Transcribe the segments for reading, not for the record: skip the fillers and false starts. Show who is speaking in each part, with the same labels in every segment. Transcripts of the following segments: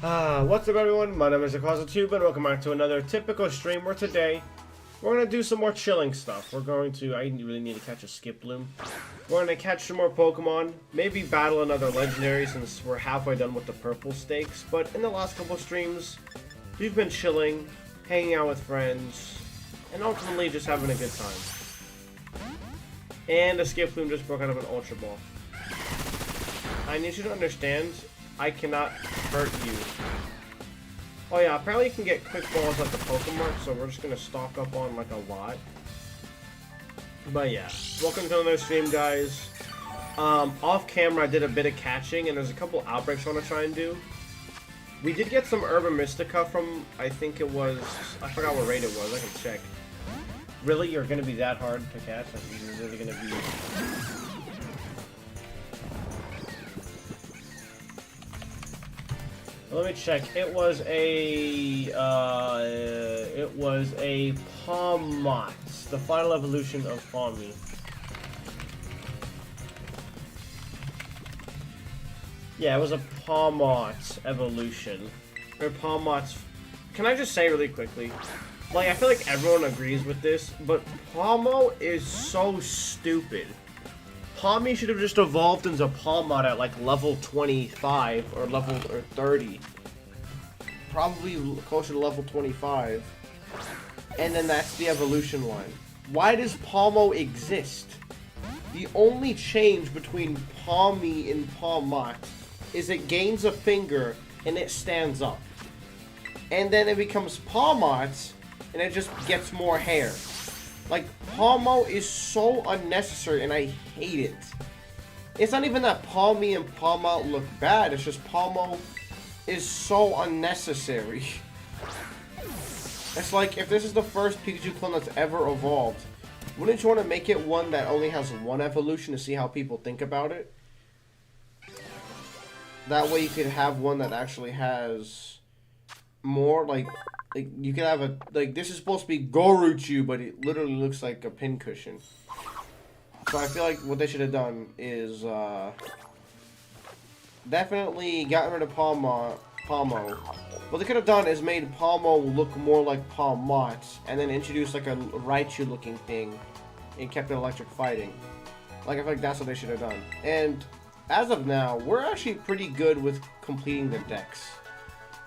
Speaker 1: What's up everyone, my name is Tube and welcome back to another typical stream where today we're going to do some more chilling stuff. I really need to catch a skip bloom. We're going to catch some more Pokemon, maybe battle another legendary since we're halfway done with the purple stakes, but in the last couple streams, we've been chilling, hanging out with friends, and ultimately just having a good time. And a skip bloom just broke out of an Ultra Ball. I need you to understand, I cannot hurt you. Oh yeah, apparently you can get quick balls at the Pokemon, so we're just gonna stock up on like a lot. But yeah, welcome to another stream, guys. Off camera I did a bit of catching, and there's a couple outbreaks I want to try and do. We did get some Urban Mystica from, I think it was, I forgot what raid it was, I can check. Really? You're gonna be that hard to catch? Like, you're really gonna be... Let me check. It was a Palmot, the final evolution of Palmy. Yeah, it was a Palmot evolution. Or Palmot's. Can I just say really quickly? Like, I feel like everyone agrees with this, but Palmo is so stupid. Palmy should have just evolved into Palmot at like level 25 or level 30. Probably closer to level 25. And then that's the evolution line. Why does Palmo exist? The only change between Palmy and Palmot is it gains a finger and it stands up. And then it becomes Palmot and it just gets more hair. Like, Palmo is so unnecessary, and I hate it. It's not even that Palmy and Palmot look bad, it's just Palmo is so unnecessary. It's like, if this is the first Pikachu clone that's ever evolved, wouldn't you want to make it one that only has one evolution to see how people think about it? That way you could have one that actually has more, like you could have a, like, this is supposed to be Goruchu, but it literally looks like a pincushion. So I feel like what they should have done is, definitely gotten rid of Palmo. What they could have done is made Palmo look more like Palmot, and then introduced like a Raichu looking thing, and kept it electric fighting. Like, I feel like that's what they should have done. And as of now, we're actually pretty good with completing the decks.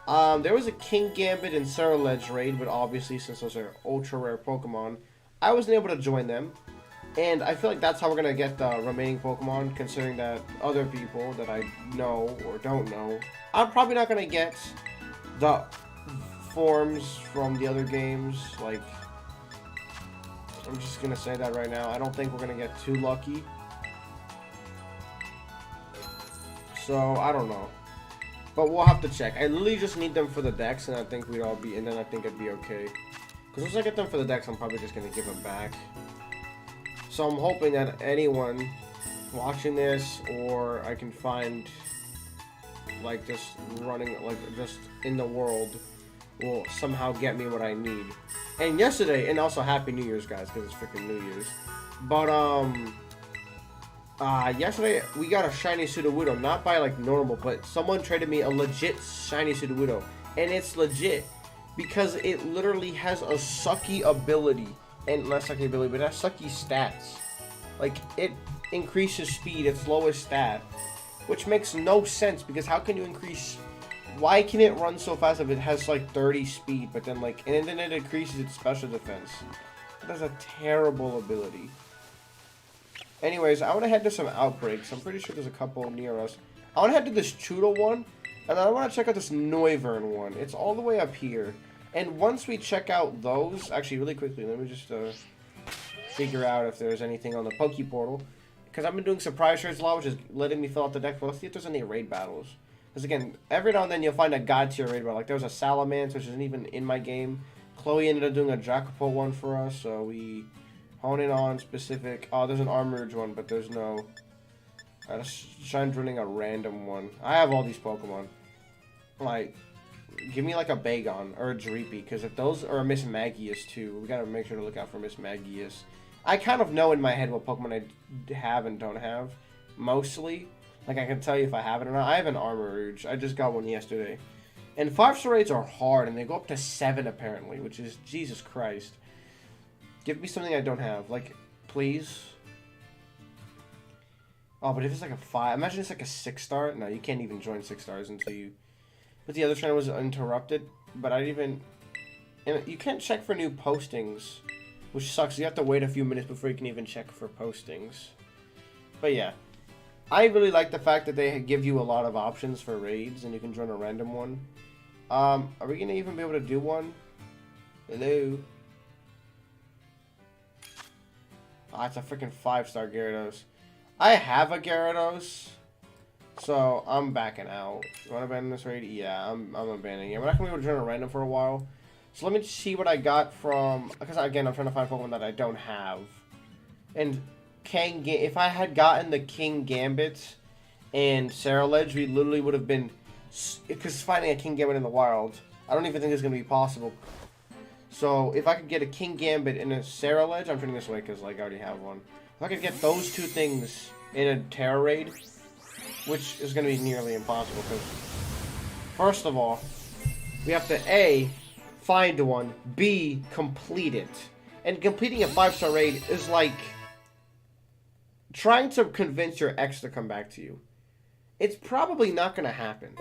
Speaker 1: There was a King Gambit and Scarlet raid, but obviously since those are ultra rare Pokemon, I wasn't able to join them. And I feel like that's how we're going to get the remaining Pokemon, considering that other people that I know or don't know, I'm probably not going to get the forms from the other games. Like, I'm just going to say that right now. I don't think we're going to get too lucky. So, I don't know. But we'll have to check. I literally just need them for the decks, and I think we'd all be, and then I think it'd be okay. Because once I get them for the decks, I'm probably just going to give them back. So I'm hoping that anyone watching this, or I can find, like, just running, like, just in the world, will somehow get me what I need. And yesterday, and also Happy New Year's, guys, because it's freaking New Year's. But, yesterday we got a shiny Sudowoodo, not by like normal, but someone traded me a legit shiny Sudowoodo, and it's legit because it literally has a sucky ability, and not sucky ability, but it has sucky stats. Like, it increases speed, its lowest stat, which makes no sense because how can you increase? Why can it run so fast if it has like 30 speed, but then like, and then it increases its special defense? That's a terrible ability. Anyways, I want to head to some outbreaks. I'm pretty sure there's a couple near us. I want to head to this Choodle one, and then I want to check out this Noivern one. It's all the way up here. And once we check out those, actually, really quickly, let me just figure out if there's anything on the Poke Portal. Because I've been doing surprise trades a lot, which is letting me fill out the deck. But let's see if there's any raid battles. Because again, every now and then you'll find a god tier raid battle. Like, there was a Salamence, which isn't even in my game. Chloe ended up doing a Dracopult one for us, so we... hone in on specific. Oh, there's an Armorage one, but there's no. I just trying running a random one. I have all these Pokemon. Like, give me like a Bagon or a Dreepy, because if those are a Miss Magius too, we gotta make sure to look out for Miss Magius. I kind of know in my head what Pokemon I have and don't have, mostly. Like, I can tell you if I have it or not. I have an Armorage. I just got one yesterday. And 5-star raids are hard, and they go up to 7 apparently, which is Jesus Christ. Give me something I don't have, like, please. Oh, but if it's like a 5, imagine it's like a 6-star. No, you can't even join 6 stars until you. But the other trainer was interrupted. But I didn't even. And you can't check for new postings, which sucks. You have to wait a few minutes before you can even check for postings. But yeah, I really like the fact that they give you a lot of options for raids, and you can join a random one. Are we gonna even be able to do one? Hello. Ah, it's a freaking 5-star Gyarados. I have a Gyarados, so I'm backing out. You want to abandon this raid? Yeah, I'm abandoning it. We're not going to be able to join a random for a while. So let me see what I got from... Because, again, I'm trying to find Pokemon that I don't have. And if I had gotten the King Gambit and Scarlet, we literally would have been... Because finding a King Gambit in the wild, I don't even think it's going to be possible. So if I could get a King Gambit and a Scarlet, I'm turning this way because like, I already have one. If I could get those 2 things in a Terra raid, which is going to be nearly impossible, because first of all, we have to A, find one, B, complete it. And completing a 5-star raid is like trying to convince your ex to come back to you. It's probably not going to happen.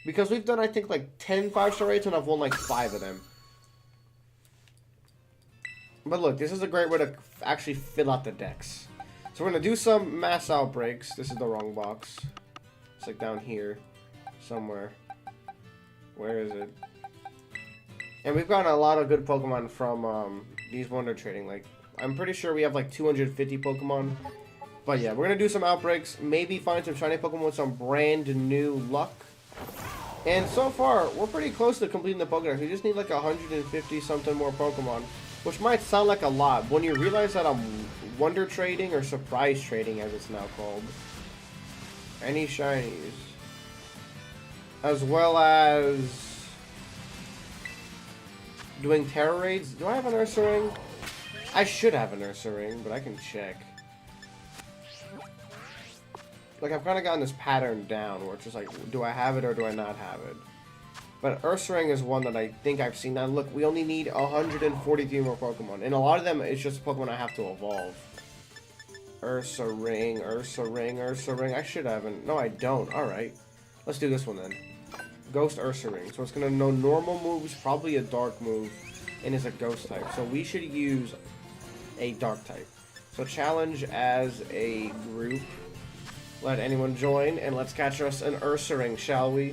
Speaker 1: Because we've done, I think, like 10 5-star raids, and I've won like 5 of them. But look, this is a great way to actually fill out the decks. So we're going to do some mass outbreaks. This is the wrong box. It's like down here somewhere. Where is it? And we've gotten a lot of good Pokemon from these Wonder Trading. Like, I'm pretty sure we have like 250 Pokemon. But yeah, we're going to do some outbreaks. Maybe find some shiny Pokemon with some brand new luck. And so far, we're pretty close to completing the Pokédex. We just need like 150 something more Pokemon. Which might sound like a lot, when you realize that I'm Wonder Trading, or Surprise Trading as it's now called. Any shinies. As well as doing Terra raids. Do I have an Ursaring? I should have an Ursaring, but I can check. Like, I've kind of gotten this pattern down, where it's just like, do I have it or do I not have it? But Ursaring is one that I think I've seen. Now look, we only need 143 more Pokemon. And a lot of them, it's just Pokemon I have to evolve. Ursaring, Ursaring, Ursaring. I should have an... No, I don't. Alright. Let's do this one then. Ghost Ursaring. So it's going to know normal moves, probably a dark move, and is a ghost type. So we should use a dark type. So challenge as a group. Let anyone join, and let's catch us an Ursaring, shall we?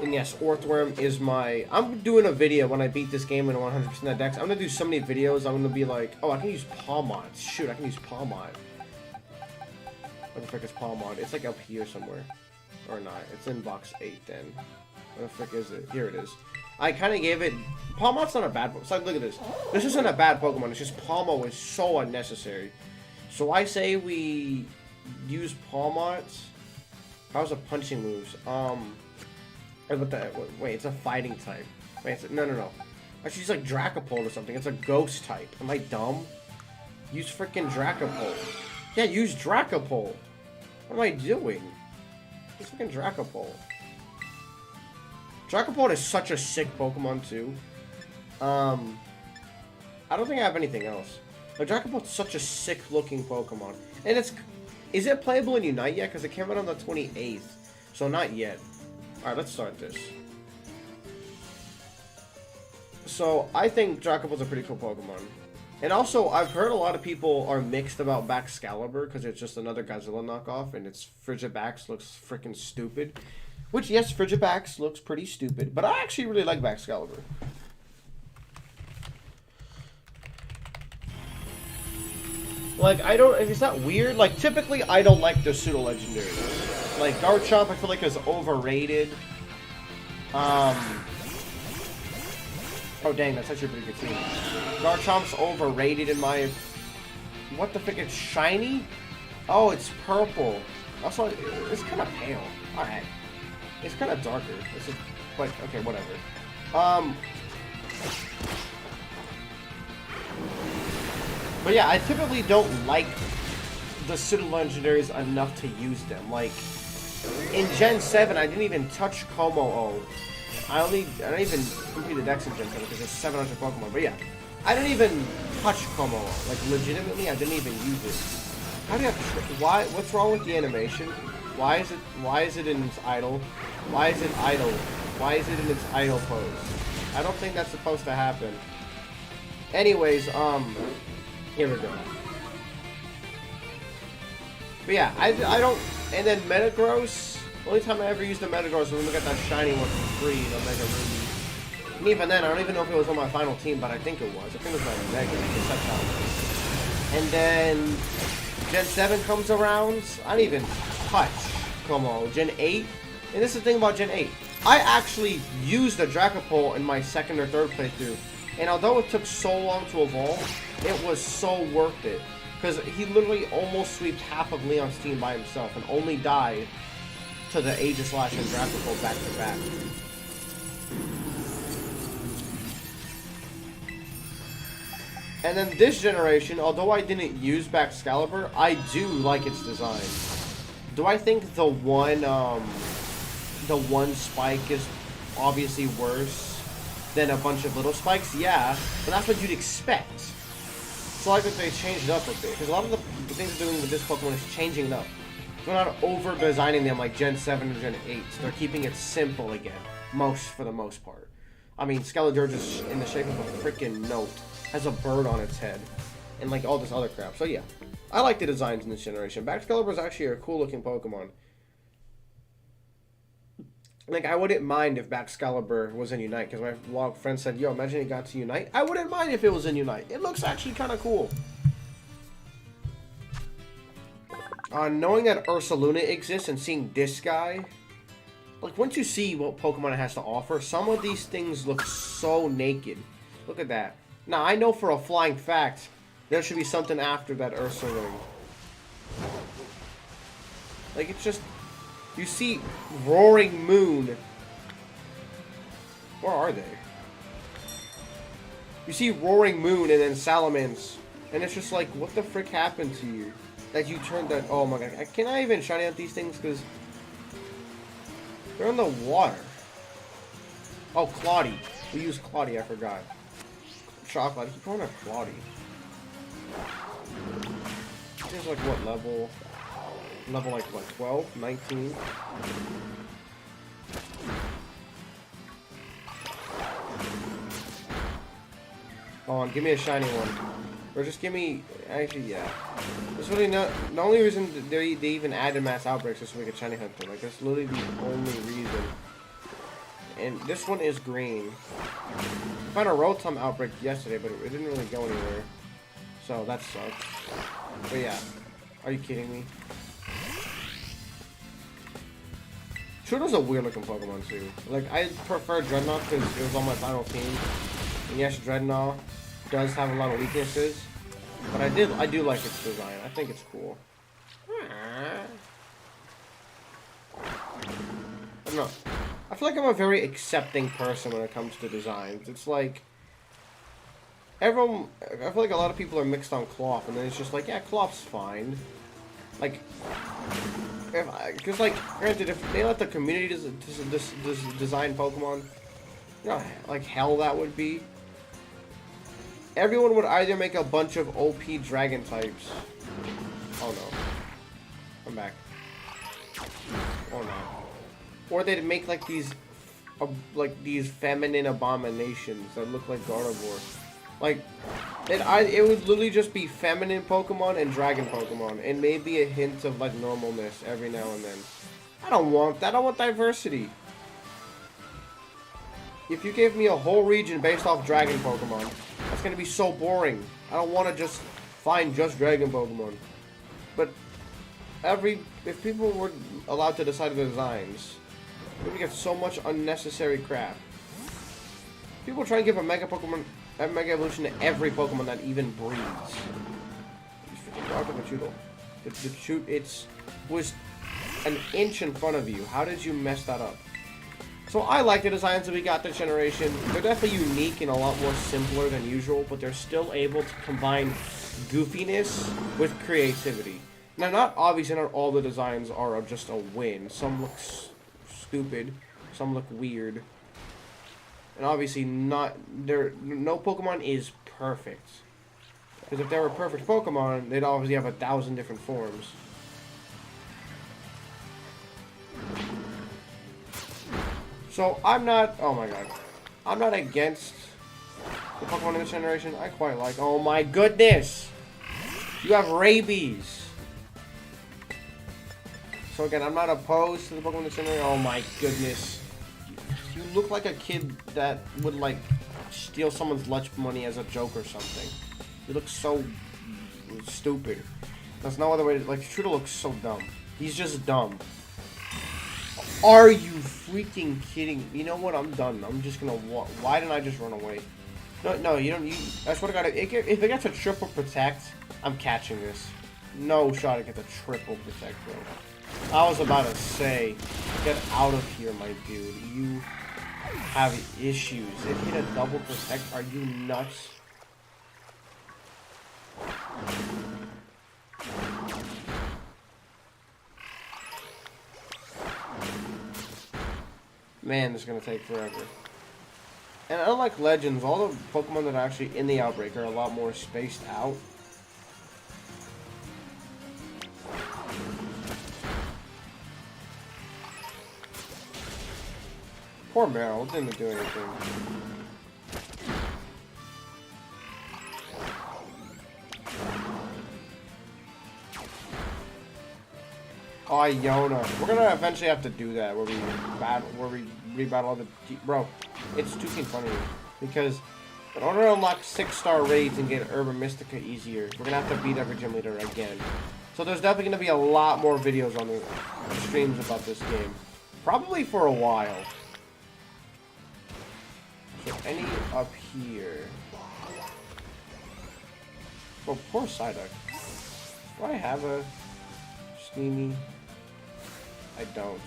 Speaker 1: And yes, Orthworm is my... I'm doing a video when I beat this game in 100% decks. I'm going to do so many videos. I'm going to be like, oh, I can use Palmod. Shoot, I can use Palmod. What the frick is Palmod? It's like up here somewhere. Or not. It's in box 8 then. What the frick is it? Here it is. I kind of gave it... Palmod's not a bad Pokemon. So look at this. This isn't a bad Pokemon. It's just Palmod is so unnecessary. So I say we use Palmods. How's the punching moves? Wait, it's a fighting type. Wait, no. Actually, it's like Dracopult or something. It's a ghost type. Am I dumb? Use freaking Dracopult. Yeah, use Dracopult. What am I doing? Use freaking Dracopult. Dracopult is such a sick Pokemon too. I don't think I have anything else. But Dracopult's such a sick looking Pokemon. And is it playable in Unite yet? Because it came out on the 28th. So not yet. Alright, let's start this. So, I think Dracopult's a pretty cool Pokemon. And also, I've heard a lot of people are mixed about Baxcalibur, because it's just another Godzilla knockoff, and its Frigibax looks freaking stupid. Which, yes, Frigibax looks pretty stupid, but I actually really like Baxcalibur. Like, is that weird? Like, typically, I don't like the pseudo-legendaries. Like, Garchomp, I feel like is overrated. Oh, dang, that's actually a pretty good team. Garchomp's overrated in my... What the frick? It's shiny? Oh, it's purple. Also, it's kind of pale. Alright. It's kind of darker. But, okay, whatever. But yeah, I typically don't like the pseudo-legendaries enough to use them. Like, In Gen 7, I didn't even touch Como-O. I didn't even complete the Dex in Gen 7 because there's 700 Pokemon. But yeah, I didn't even touch Como-O. Like, legitimately, I didn't even use it. How do you have to... Why? What's wrong with the animation? Why is it in its idle? Why is it idle? Why is it in its idle pose? I don't think that's supposed to happen. Anyways, here we go. But yeah, I don't... And then Metagross, only time I ever used the Metagross was when we got that shiny one for free, the Mega Ruby. And even then, I don't even know if it was on my final team, but I think it was. I think it was my Mega, that's how it was. And then Gen 7 comes around, I didn't even touch Como. Gen 8, and this is the thing about Gen 8. I actually used the Dragapult in my second or third playthrough, and although it took so long to evolve, it was so worth it. Because he literally almost sweeps half of Leon's team by himself and only died to the Aegislash and Dragapult back to back. And then this generation, although I didn't use Excalibur, I do like its design. Do I think the one spike is obviously worse than a bunch of little spikes? Yeah, but that's what you'd expect. So I like that they changed it up a bit, because a lot of the things they're doing with this Pokemon is changing it up. They're not over-designing them like Gen 7 or Gen 8, so they're keeping it simple again, for the most part. I mean, Skeledirge is in the shape of a freaking note, has a bird on its head, and like all this other crap. So yeah, I like the designs in this generation. Excalibur is actually a cool-looking Pokemon. Like, I wouldn't mind if Excalibur was in Unite, because my friend said, yo, imagine it got to Unite. I wouldn't mind if it was in Unite. It looks actually kind of cool. Knowing that Ursaluna exists and seeing this guy, like, once you see what Pokemon it has to offer, some of these things look so naked. Look at that. Now, I know for a flying fact, there should be something after that Ursaluna. Like, it's just... You see Roaring Moon. Where are they? You see Roaring Moon and then Salamence. And it's just like, what the frick happened to you? That you turned that... Oh my god. Can I even shiny out these things? Because they're in the water. Oh, Claudie. We used Claudie, I forgot. Chocolate. I keep calling her Claudie. This is like what level? Level like what, 12, 19? Hold on, give me a shiny one. Or just give me, actually, yeah. That's really not, the only reason they even added mass outbreaks is so we could shiny hunt them. Like, that's literally the only reason. And this one is green. I found a Rotom outbreak yesterday, but it didn't really go anywhere. So that sucks. But yeah, are you kidding me? Chudo's a weird looking Pokemon too. Like, I prefer Dreadnought because it was on my final team. And yes, Dreadnought does have a lot of weaknesses. But I do like its design. I think it's cool. I don't know. I feel like I'm a very accepting person when it comes to designs. It's like... Everyone... I feel like a lot of people are mixed on Cloth. And then it's just like, yeah, Cloth's fine. Like... Because, like, granted, if they let the community design Pokemon, you know, like hell that would be. Everyone would either make a bunch of OP dragon types. Oh no. I'm back. Oh no. Or they'd make like these feminine abominations that look like Gardevoir. Like, it would literally just be feminine Pokemon and dragon Pokemon, and maybe a hint of, like, normalness every now and then. I don't want that. I want diversity. If you gave me a whole region based off dragon Pokemon, that's going to be so boring. I don't want to just find just dragon Pokemon. But if people were allowed to decide the designs, we would get so much unnecessary crap. People try and give a Mega Evolution to every Pokemon that even breathes. It was an inch in front of you. How did you mess that up? So I like the designs that we got this generation. They're definitely unique and a lot more simpler than usual, but they're still able to combine goofiness with creativity. Now, not obviously not all the designs are just a win. Some look stupid, some look weird, and obviously no Pokemon is perfect. Because if they were perfect Pokemon, they'd obviously have 1,000 different forms. So I'm not. Oh my god, I'm not against the Pokemon in this generation. I quite like. Oh my goodness, you have rabies. So again, I'm not opposed to the Pokemon in this generation. Oh my goodness, you look like a kid that would like steal someone's lunch money as a joke or something. You look so stupid. There's no other way to, like, Trudeau looks so dumb. He's just dumb. Are you freaking kidding me? You know what? I'm done. I'm just gonna walk. Why didn't I just run away? No, you don't. I swear to God, if it gets a triple protect, I'm catching this. No shot it gets a triple protect, bro. I was about to say, get out of here, my dude. You have issues. It hit a double protect. Are you nuts? Man, this is gonna take forever. And unlike Legends, all the Pokemon that are actually in the outbreak are a lot more spaced out. Poor Meryl, didn't do anything. Oh, Iona. We're gonna eventually have to do that where we rebattle all the bro. It's too funny because in order to unlock 6-star raids and get Urban Mystica easier, we're gonna have to beat every gym leader again. So there's definitely gonna be a lot more videos on the streams about this game, probably for a while. So any up here? Oh, poor Psyduck. Do I have a Steamy? I don't.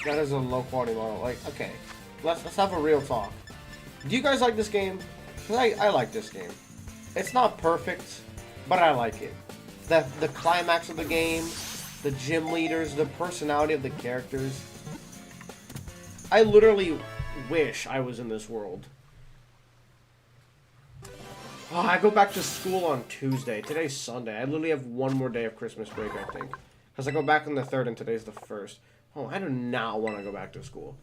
Speaker 1: That is a low quality model. Like, okay, let's have a real talk. Do you guys like this game? Cause I like this game. It's not perfect, but I like it. The climax of the game, the gym leaders, the personality of the characters. I literally wish I was in this world. Oh, I go back to school on Tuesday. Today's Sunday. I literally have one more day of Christmas break, I think. Because I go back on the 3rd and today's the 1st. Oh, I do not want to go back to school.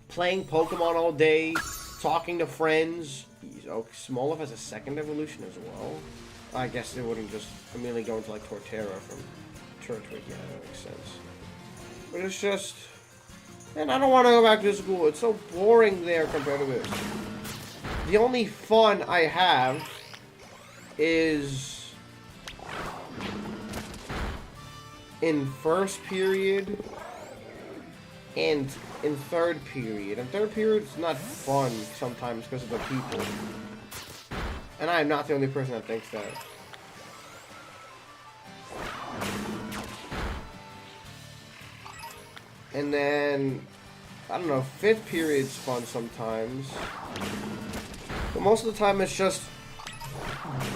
Speaker 1: Playing Pokemon all day, talking to friends. Oh, Smoliv has a 2nd evolution as well. I guess they wouldn't just immediately go into like Torterra from Turtwig. Yeah, that makes sense. But it's just... Man, I don't want to go back to school. It's so boring there compared to this. The only fun I have is in first period and in third period. And third period's not fun sometimes because of the people. And I am not the only person that thinks that. And then, I don't know, fifth period's fun sometimes. But most of the time it's just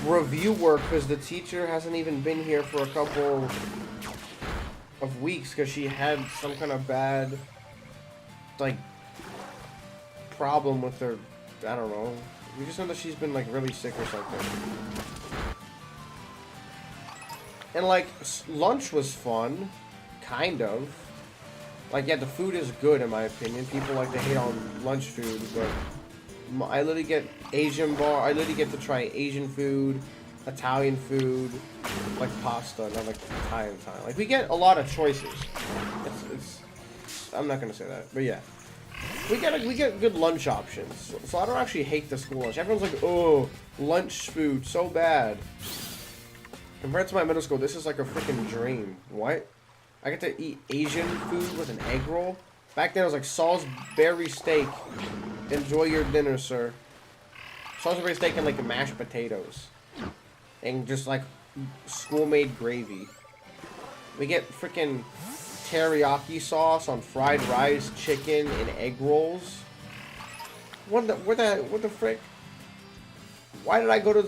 Speaker 1: review work because the teacher hasn't even been here for a couple of weeks because she had some kind of bad, like, problem with her, I don't know. We just know that she's been, like, really sick or something. And, like, lunch was fun, kind of. Like, yeah, the food is good in my opinion. People like to hate on lunch food, but I literally get Asian bar. I literally get to try Asian food, Italian food, like pasta, not like Italian time. Like we get a lot of choices. I'm not gonna say that, but yeah, we get good lunch options. So I don't actually hate the school lunch. Everyone's like, oh, lunch food so bad. Compared to my middle school, this is like a freaking dream. What? I get to eat Asian food with an egg roll. Back then, it was like Salisbury steak. Enjoy your dinner, sir. Salisbury steak and like mashed potatoes. And just like school-made gravy. We get freaking teriyaki sauce on fried rice, chicken, and egg rolls. What the frick? Why did I go to...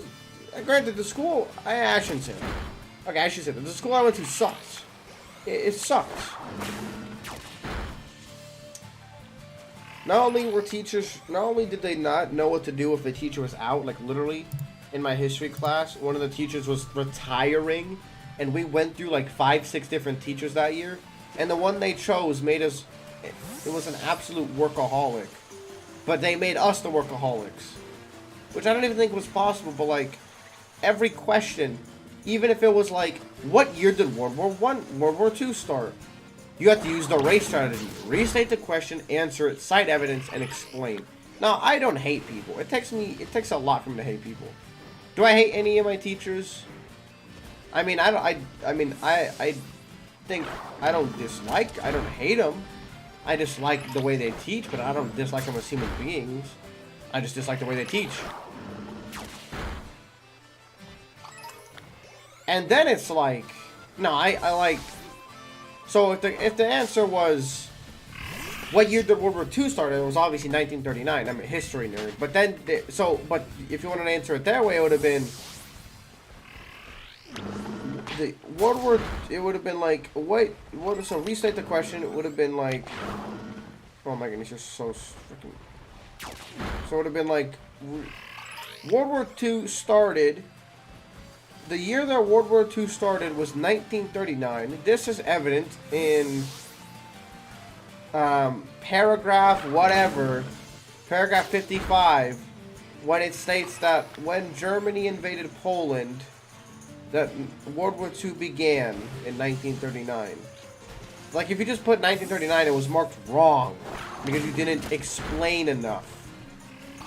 Speaker 1: Granted, the school... I shouldn't say that. Okay, I should say that. The school I went to sucks. It sucks. Not only were teachers... Not only did they not know what to do if the teacher was out, like literally, in my history class, one of the teachers was retiring, and we went through like 5-6 different teachers that year, and the one they chose made us... It was an absolute workaholic. But they made us the workaholics. Which I don't even think was possible, but like, every question, even if it was like, what year did World War II start? You have to use the race strategy. Restate the question, answer it, cite evidence, and explain. Now, I don't hate people. It takes a lot for me to hate people. Do I hate any of my teachers? I mean, I think I don't dislike, I don't hate them. I dislike the way they teach, but I don't dislike them as human beings. I just dislike the way they teach. And then it's like, no, I like. So if the answer was, what year did World War II start? It was obviously 1939. I'm a history nerd. But then, but if you wanted to answer it their way, it would have been the World War. It would have been like, so restate the question. It would have been like, oh my goodness, you're so freaking. So it would have been like, World War II started. The year that World War II started was 1939. This is evident in paragraph 55, when it states that when Germany invaded Poland, that World War II began in 1939. Like, if you just put 1939, it was marked wrong because you didn't explain enough.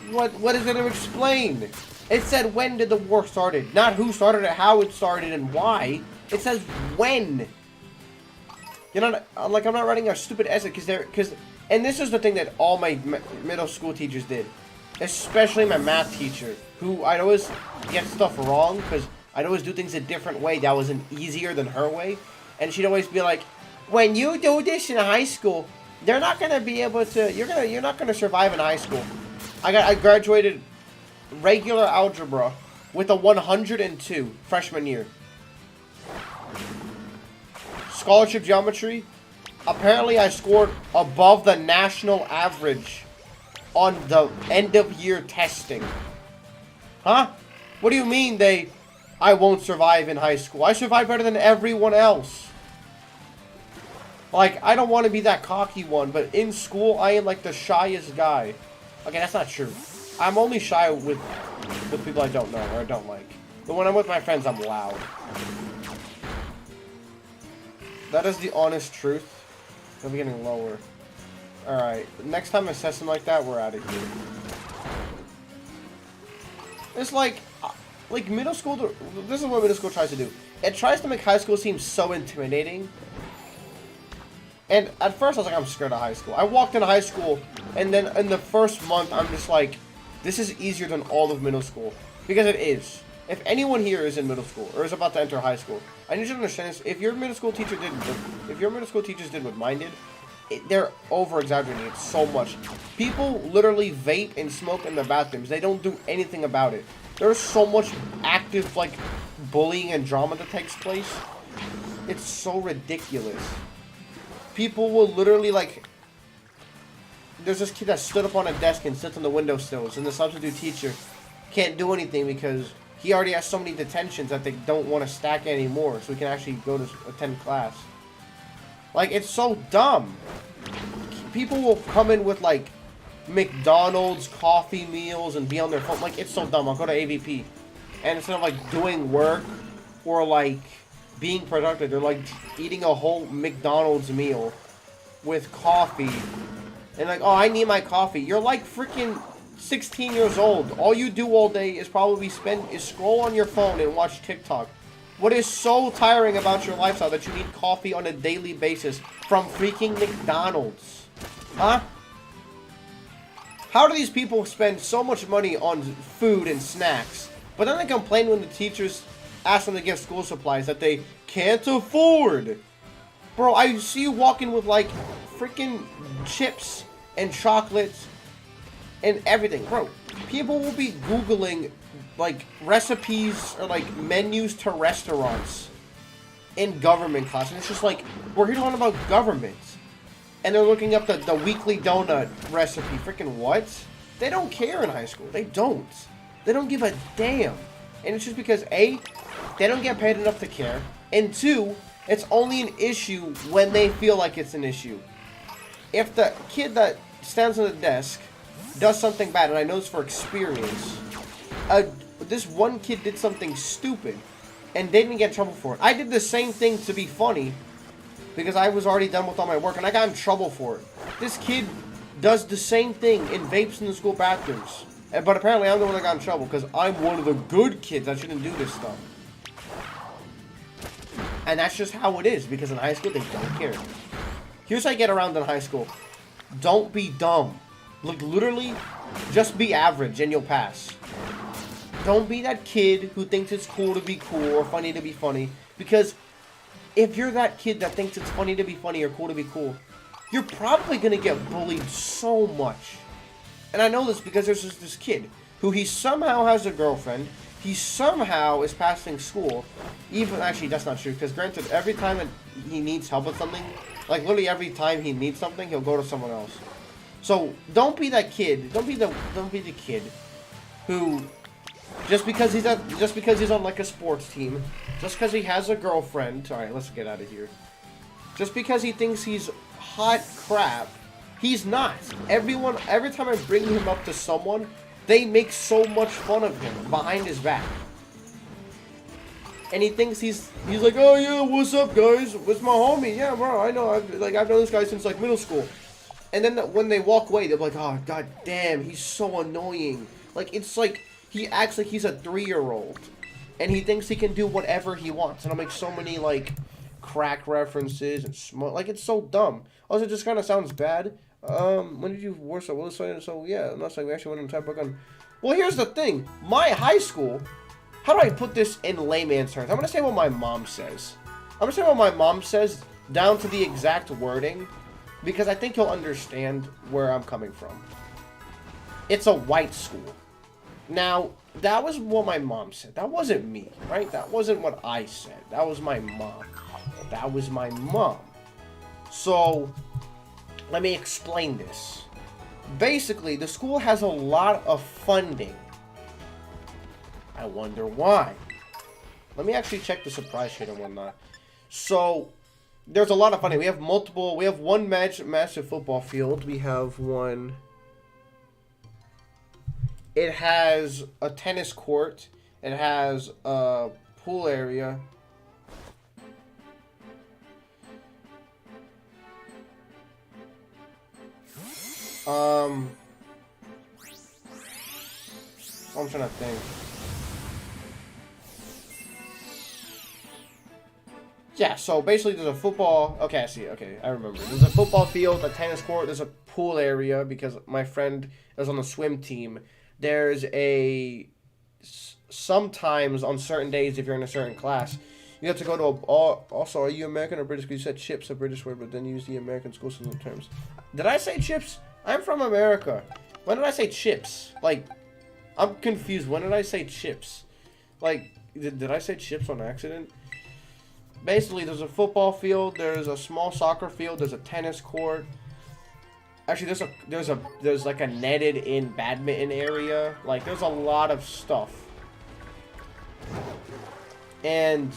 Speaker 1: What is there to explain? It said when did the war started, not who started it, how it started, and why. It says when. You know, like, I'm not writing a stupid essay and this is the thing that all my middle school teachers did, especially my math teacher, who I'd always get stuff wrong because I'd always do things a different way that wasn't easier than her way, and she'd always be like, when you do this in high school, they're not gonna be able to. You're not gonna survive in high school. I graduated regular algebra with a 102 freshman year. Scholarship geometry, apparently I scored above the national average on the end of year testing. Huh? What do you mean I won't survive in high school? I survived better than everyone else. Like, I don't want to be that cocky one, but in school I am like the shyest guy. Okay, that's not true. I'm only shy with people I don't know or I don't like. But when I'm with my friends, I'm loud. That is the honest truth. I'm getting lower. Alright, next time I say something like that, we're out of here. It's like middle school, this is what middle school tries to do. It tries to make high school seem so intimidating. And at first I was like, I'm scared of high school. I walked into high school, and then in the first month, I'm just like, this is easier than all of middle school. Because it is. If anyone here is in middle school, or is about to enter high school, I need you to understand this. If your middle school teachers did what mine did, they're over-exaggerating it so much. People literally vape and smoke in the bathrooms. They don't do anything about it. There's so much active, like, bullying and drama that takes place. It's so ridiculous. People will literally, like... There's this kid that stood up on a desk and sits on the windowsills, and the substitute teacher can't do anything because he already has so many detentions that they don't want to stack anymore, so he can actually go to attend class. Like, it's so dumb. People will come in with, like, McDonald's coffee meals and be on their phone. Like, it's so dumb. I'll go to AVP, and instead of, like, doing work or, like, being productive, they're, like, eating a whole McDonald's meal with coffee. And, like, oh, I need my coffee. You're, like, freaking 16 years old. All you do all day is probably scroll on your phone and watch TikTok. What is so tiring about your lifestyle that you need coffee on a daily basis from freaking McDonald's? Huh? How do these people spend so much money on food and snacks, but then they complain when the teachers ask them to get school supplies that they can't afford? Bro, I see you walking with, like, freaking chips and chocolates and everything. Bro, people will be Googling like recipes or like menus to restaurants in government class, and it's just like, we're here talking about government, and they're looking up the weekly donut recipe. Freaking what? They don't care in high school. They don't give a damn. And it's just because A, they don't get paid enough to care, and 2, it's only an issue when they feel like it's an issue. If the kid that stands on the desk does something bad, and I know this for experience, this one kid did something stupid and they didn't get in trouble for it. I did the same thing to be funny because I was already done with all my work and I got in trouble for it. This kid does the same thing and vapes in the school bathrooms. But apparently I'm the one that got in trouble because I'm one of the good kids that shouldn't do this stuff. And that's just how it is, because in high school they don't care. Here's how I get around in high school. Don't be dumb. Like, literally, just be average and you'll pass. Don't be that kid who thinks it's cool to be cool or funny to be funny. Because if you're that kid that thinks it's funny to be funny or cool to be cool, you're probably going to get bullied so much. And I know this because there's just this kid who he somehow has a girlfriend. He somehow is passing school. Even, actually, that's not true. Because granted, every time that he needs help with something, like literally every time he needs something, he'll go to someone else. So don't be that kid. Don't be the kid who just because he's on like a sports team, just because he has a girlfriend. All right, let's get out of here. Just because he thinks he's hot crap, he's not. Every time I bring him up to someone, they make so much fun of him behind his back. And he thinks he's like, oh yeah, what's up guys? What's my homie? Yeah, bro, I know. I've known this guy since like middle school. And then when they walk away, they're like, oh god damn, he's so annoying. Like, it's like he acts like he's a 3-year-old, and he thinks he can do whatever he wants. And I'll make so many like crack references and like, it's so dumb. Also, it just kind of sounds bad. When did you Warsaw? Well, so yeah, I'm not saying we actually went on type of gun. Well, here's the thing. My high school. How do I put this in layman's terms? I'm gonna say what my mom says. I'm gonna say what my mom says down to the exact wording, because I think you'll understand where I'm coming from. It's a white school. Now, that was what my mom said. That wasn't me, right? That wasn't what I said. That was my mom. That was my mom. So, let me explain this. Basically, the school has a lot of funding. I wonder why. Let me actually check the surprise sheet and whatnot. So, there's a lot of funding. We have one massive football field. We have one. It has a tennis court. It has a pool area. I'm trying to think. Yeah, so basically there's a football... Okay, I see. Okay, I remember. There's a football field, a tennis court, there's a pool area because my friend is on the swim team. There's a... Sometimes on certain days, if you're in a certain class, you have to go to a... Also, are you American or British? Because you said chips, a British word, but then you use the American school system terms. Did I say chips? I'm from America. When did I say chips? Like, I'm confused. When did I say chips? Like, did I say chips on accident? Basically, there's a football field, there's a small soccer field, there's a tennis court. Actually, there's like a netted in badminton area. Like, there's a lot of stuff. And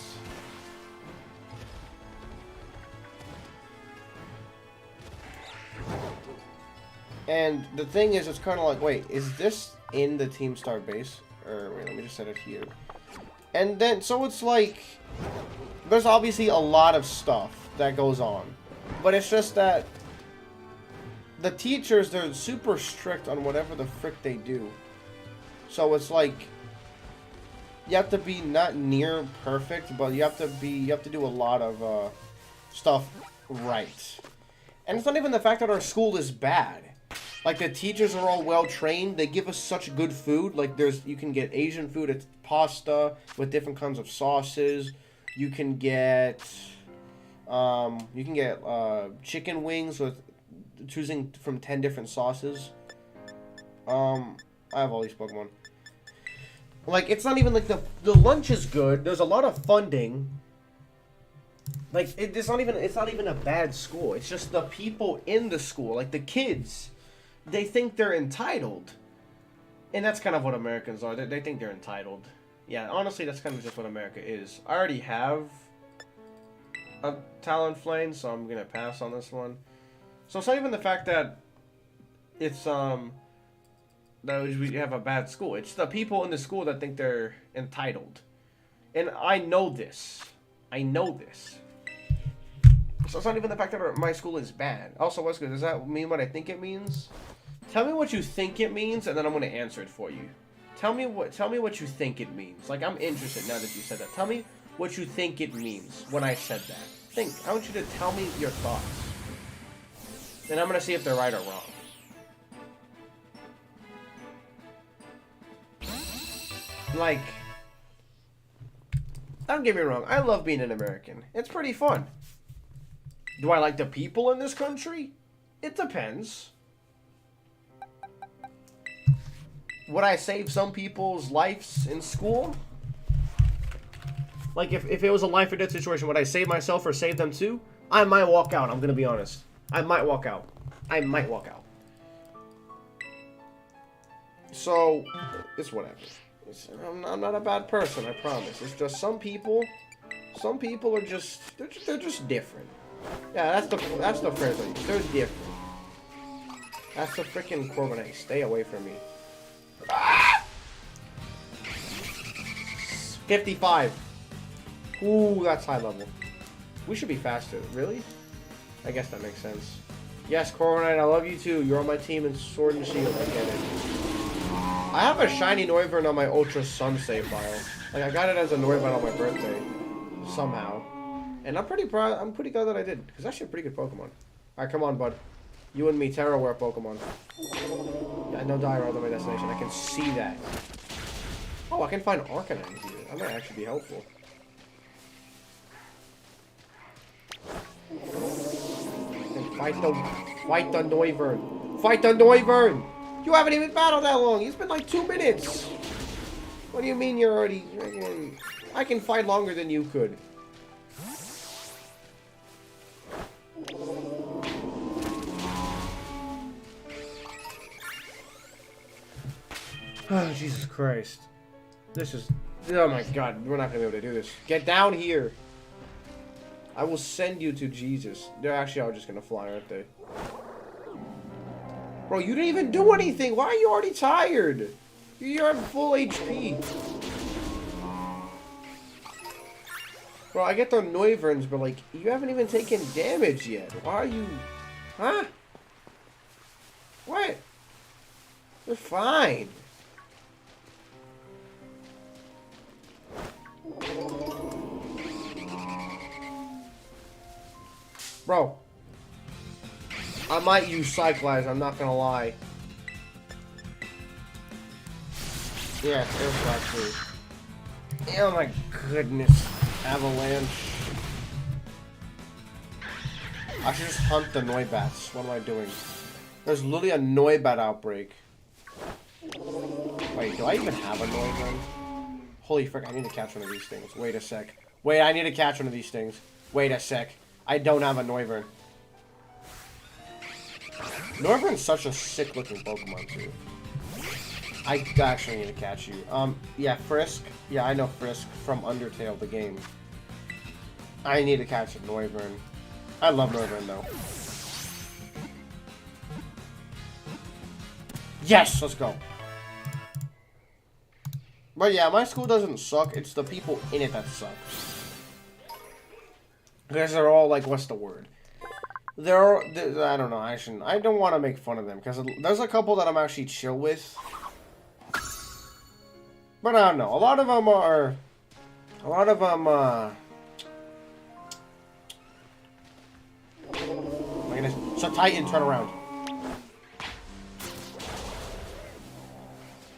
Speaker 1: the thing is, it's kind of like, wait, is this in the Team Star base? Or wait, let me just set it here. And then, so it's like, there's obviously a lot of stuff that goes on. But it's just that the teachers, they're super strict on whatever the frick they do. So it's like, you have to be not near perfect, but you have to do a lot of stuff right. And it's not even the fact that our school is bad. Like, the teachers are all well trained. They give us such good food. Like, you can get Asian food, it's pasta with different kinds of sauces. You can get chicken wings with choosing from 10 different sauces. I have all these Pokemon. Like, it's not even like the lunch is good. There's a lot of funding. Like, it's not even a bad school. It's just the people in the school, like the kids, they think they're entitled. And that's kind of what Americans are. They think they're entitled. Yeah, honestly, that's kind of just what America is. I already have a Talonflame, so I'm gonna pass on this one. So it's not even the fact that it's that we have a bad school. It's the people in the school that think they're entitled. And I know this. I know this. So it's not even the fact that my school is bad. Also, what's good? Does that mean what I think it means? Tell me what you think it means, and then I'm going to answer it for you. Tell me what you think it means. Like, I'm interested now that you said that. Tell me what you think it means when I said that. Think. I want you to tell me your thoughts. And I'm going to see if they're right or wrong. Like, don't get me wrong. I love being an American. It's pretty fun. Do I like the people in this country? It depends. Would I save some people's lives in school? Like, if it was a life or death situation, would I save myself or save them too? I might walk out, I'm gonna be honest. I might walk out. I might walk out. So, it's whatever. I'm not a bad person, I promise. It's just some people are just, they're just different. Yeah, that's the phrase. They're different. That's the freaking Corviknight. Stay away from me. 55. Ooh, that's high level. We should be faster. Really? I guess that makes sense. Yes, Corviknight, I love you too. You're on my team in Sword and Shield. I get it. I have a shiny Noivern on my Ultra Sun save file. Like, I got it as a Noivern on my birthday. Somehow. And I'm pretty proud. I'm pretty glad that I did. Because that's actually a pretty good Pokemon. Alright, come on, bud. You and me, Terraware Pokemon. Yeah, no Dire out of my destination. I can see that. Oh, I can find Arcanine here. That might actually be helpful. And fight the Noivern. Fight the Noivern! You haven't even battled that long. It's been like 2 minutes. What do you mean you're already... I can fight longer than you could. Oh, Jesus Christ. This is... Oh my God, we're not going to be able to do this. Get down here. I will send you to Jesus. They're actually all just going to fly, aren't they? Bro, you didn't even do anything. Why are you already tired? You're at full HP. Bro, I get the Noiverns, but like, you haven't even taken damage yet. Why are you... Huh? What? You're fine. Bro. I might use Cyclize, I'm not gonna lie. Yeah, Air Slash. Oh my goodness. Avalanche. I should just hunt the Noibats. What am I doing? There's literally a Noibat outbreak. Wait, do I even have a Noivern? Holy frick, I need to catch one of these things. Wait a sec. Wait, I need to catch one of these things. Wait a sec. I don't have a Noivern. Noivern's such a sick looking Pokemon too. I actually need to catch you. Yeah, Frisk. Yeah, I know Frisk from Undertale, the game. I need to catch a Noivern. I love Noivern though. Yes, let's go. But yeah, my school doesn't suck. It's the people in it that suck. Because they're all like, what's the word? They're I don't know. I don't want to make fun of them because there's a couple that I'm actually chill with. But I don't know. A lot of them are. Oh my goodness. So Titan, turn around.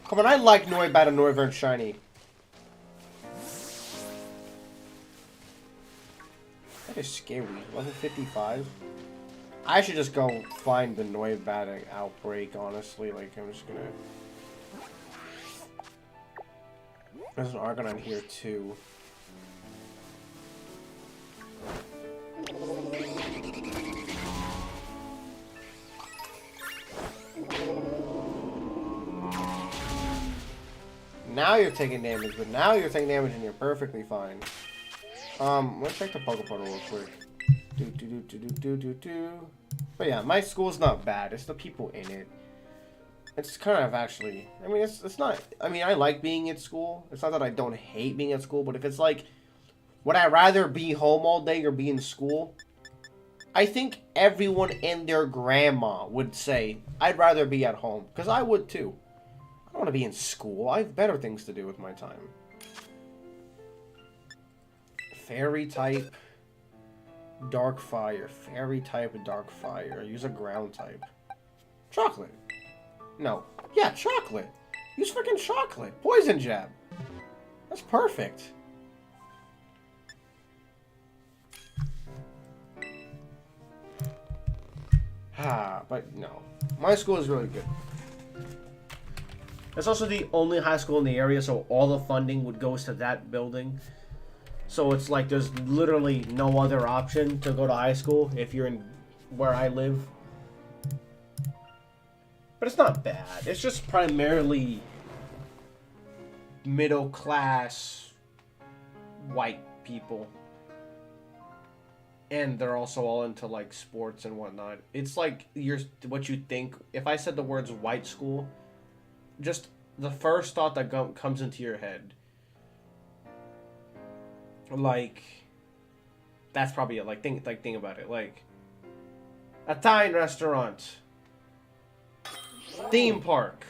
Speaker 1: Come on, I like Noibat and Noivern Shiny. That is scary. Level 55. I should just go find the Noibat outbreak, honestly. Like, I'm just gonna... There's an Argonaut here too. Now you're taking damage, but now you're taking damage and you're perfectly fine. Let's check the Poké Portal real quick. But yeah, my school's not bad. It's the people in it. It's kind of actually, I mean, it's not, I mean, I like being at school. It's not that I don't hate being at school, but if it's like, would I rather be home all day or be in school? I think everyone and their grandma would say, I'd rather be at home. Because I would too. I don't want to be in school. I have better things to do with my time. Fairy type. Dark fire. Fairy type, dark fire. Use a ground type. Chocolate. No. Yeah, chocolate. Use freaking chocolate. Poison jab. That's perfect. But no. My school is really good. It's also the only high school in the area, so all the funding would go to that building. So it's like there's literally no other option to go to high school if you're in where I live. But it's not bad. It's just primarily middle class white people. And they're also all into like sports and whatnot. It's like what you think. If I said the words white school, just the first thought that comes into your head, like, that's probably it. Like think about it. Like, Italian restaurant, theme park,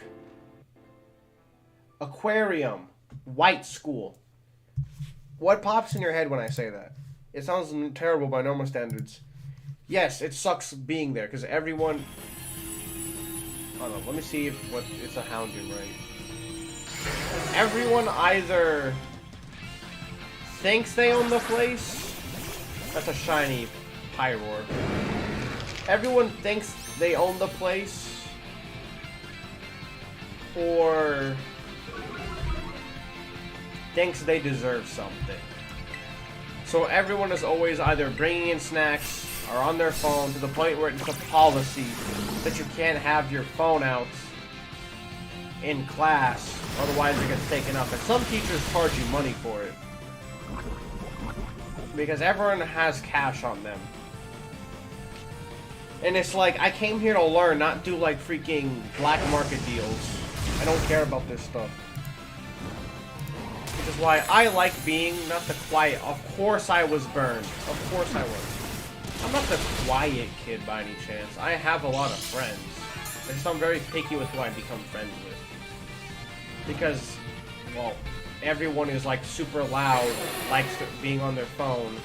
Speaker 1: aquarium, white school. What pops in your head when I say that? It sounds terrible by normal standards. Yes, it sucks being there because everyone. Hold on, let me see if it's a Houndoom, right? Everyone either thinks they own the place. That's a shiny Pyroar. Everyone thinks they own the place, or thinks they deserve something. So everyone is always either bringing in snacks or on their phone to the point where it's a policy that you can't have your phone out in class, otherwise it gets taken up. And some teachers charge you money for it. Because everyone has cash on them. And it's like, I came here to learn, not do like freaking black market deals. I don't care about this stuff. Which is why I like being not the quiet. Of course I was burned. Of course I was. I'm not the quiet kid by any chance. I have a lot of friends. I just I'm very picky with who I become friends with. Because, well, everyone is like super loud, likes being on their phone,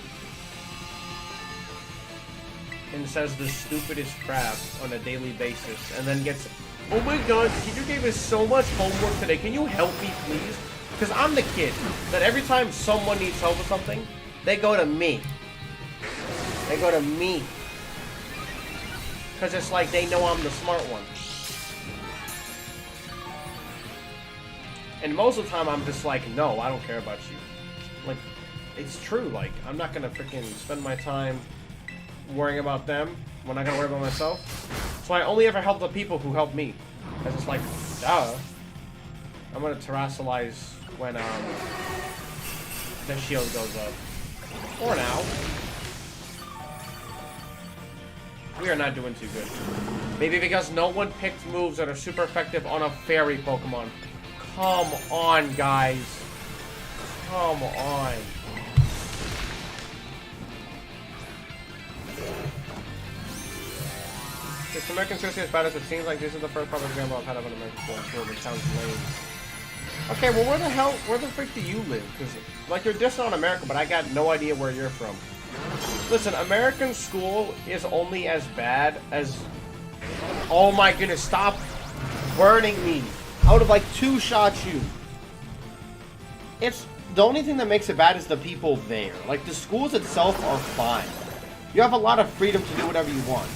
Speaker 1: and says the stupidest crap on a daily basis, and then gets, oh my god, the teacher gave us so much homework today, can you help me please? Because I'm the kid that every time someone needs help with something, they go to me. They go to me. Because it's like they know I'm the smart one. And most of the time I'm just like, no, I don't care about you. Like, it's true. Like, I'm not going to freaking spend my time worrying about them when I'm going to worry about myself. So I only ever help the people who help me. Because it's like, duh. I'm going to terrestrialize when the shield goes up. For now. We are not doing too good. Maybe because no one picked moves that are super effective on a fairy Pokemon. Come on, guys. Come on. This American seriously as bad as it seems like this is the first proper example I've had of an American form. It sounds lame. Okay, well where the frick do you live? Because, like, you're dissing on America, but I got no idea where you're from. Listen, American school is only as bad as... Oh my goodness, stop burning me. I would have, like, two-shot you. It's... The only thing that makes it bad is the people there. Like, the schools itself are fine. You have a lot of freedom to do whatever you want.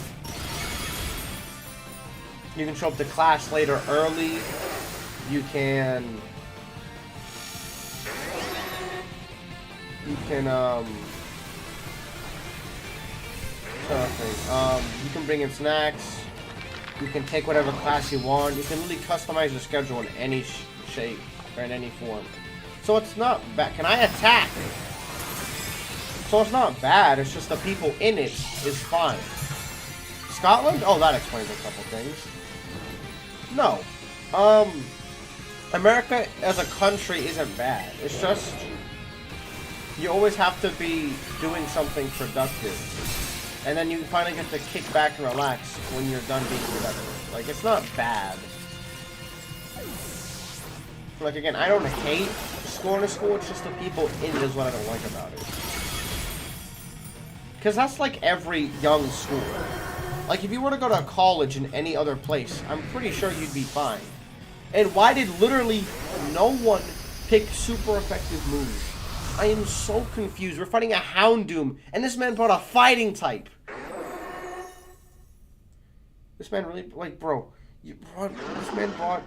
Speaker 1: You can show up to class later early. You can... You can, you can bring in snacks. You can take whatever class you want. You can really customize your schedule in any shape or in any form. So it's not bad. Can I attack? So it's not bad. It's just the people in it is fine. Scotland? Oh, that explains a couple things. No. America as a country isn't bad. It's just you always have to be doing something productive. And then you finally get to kick back and relax when you're done being productive. Like, it's not bad. Like, again, I don't hate going to school, it's just the people in it is what I don't like about it. Because that's like every young school. Like, if you were to go to college in any other place, I'm pretty sure you'd be fine. And why did literally no one pick super effective moves? I am so confused. We're fighting a Houndoom, and this man brought a fighting type. This man really, like, bro, this man brought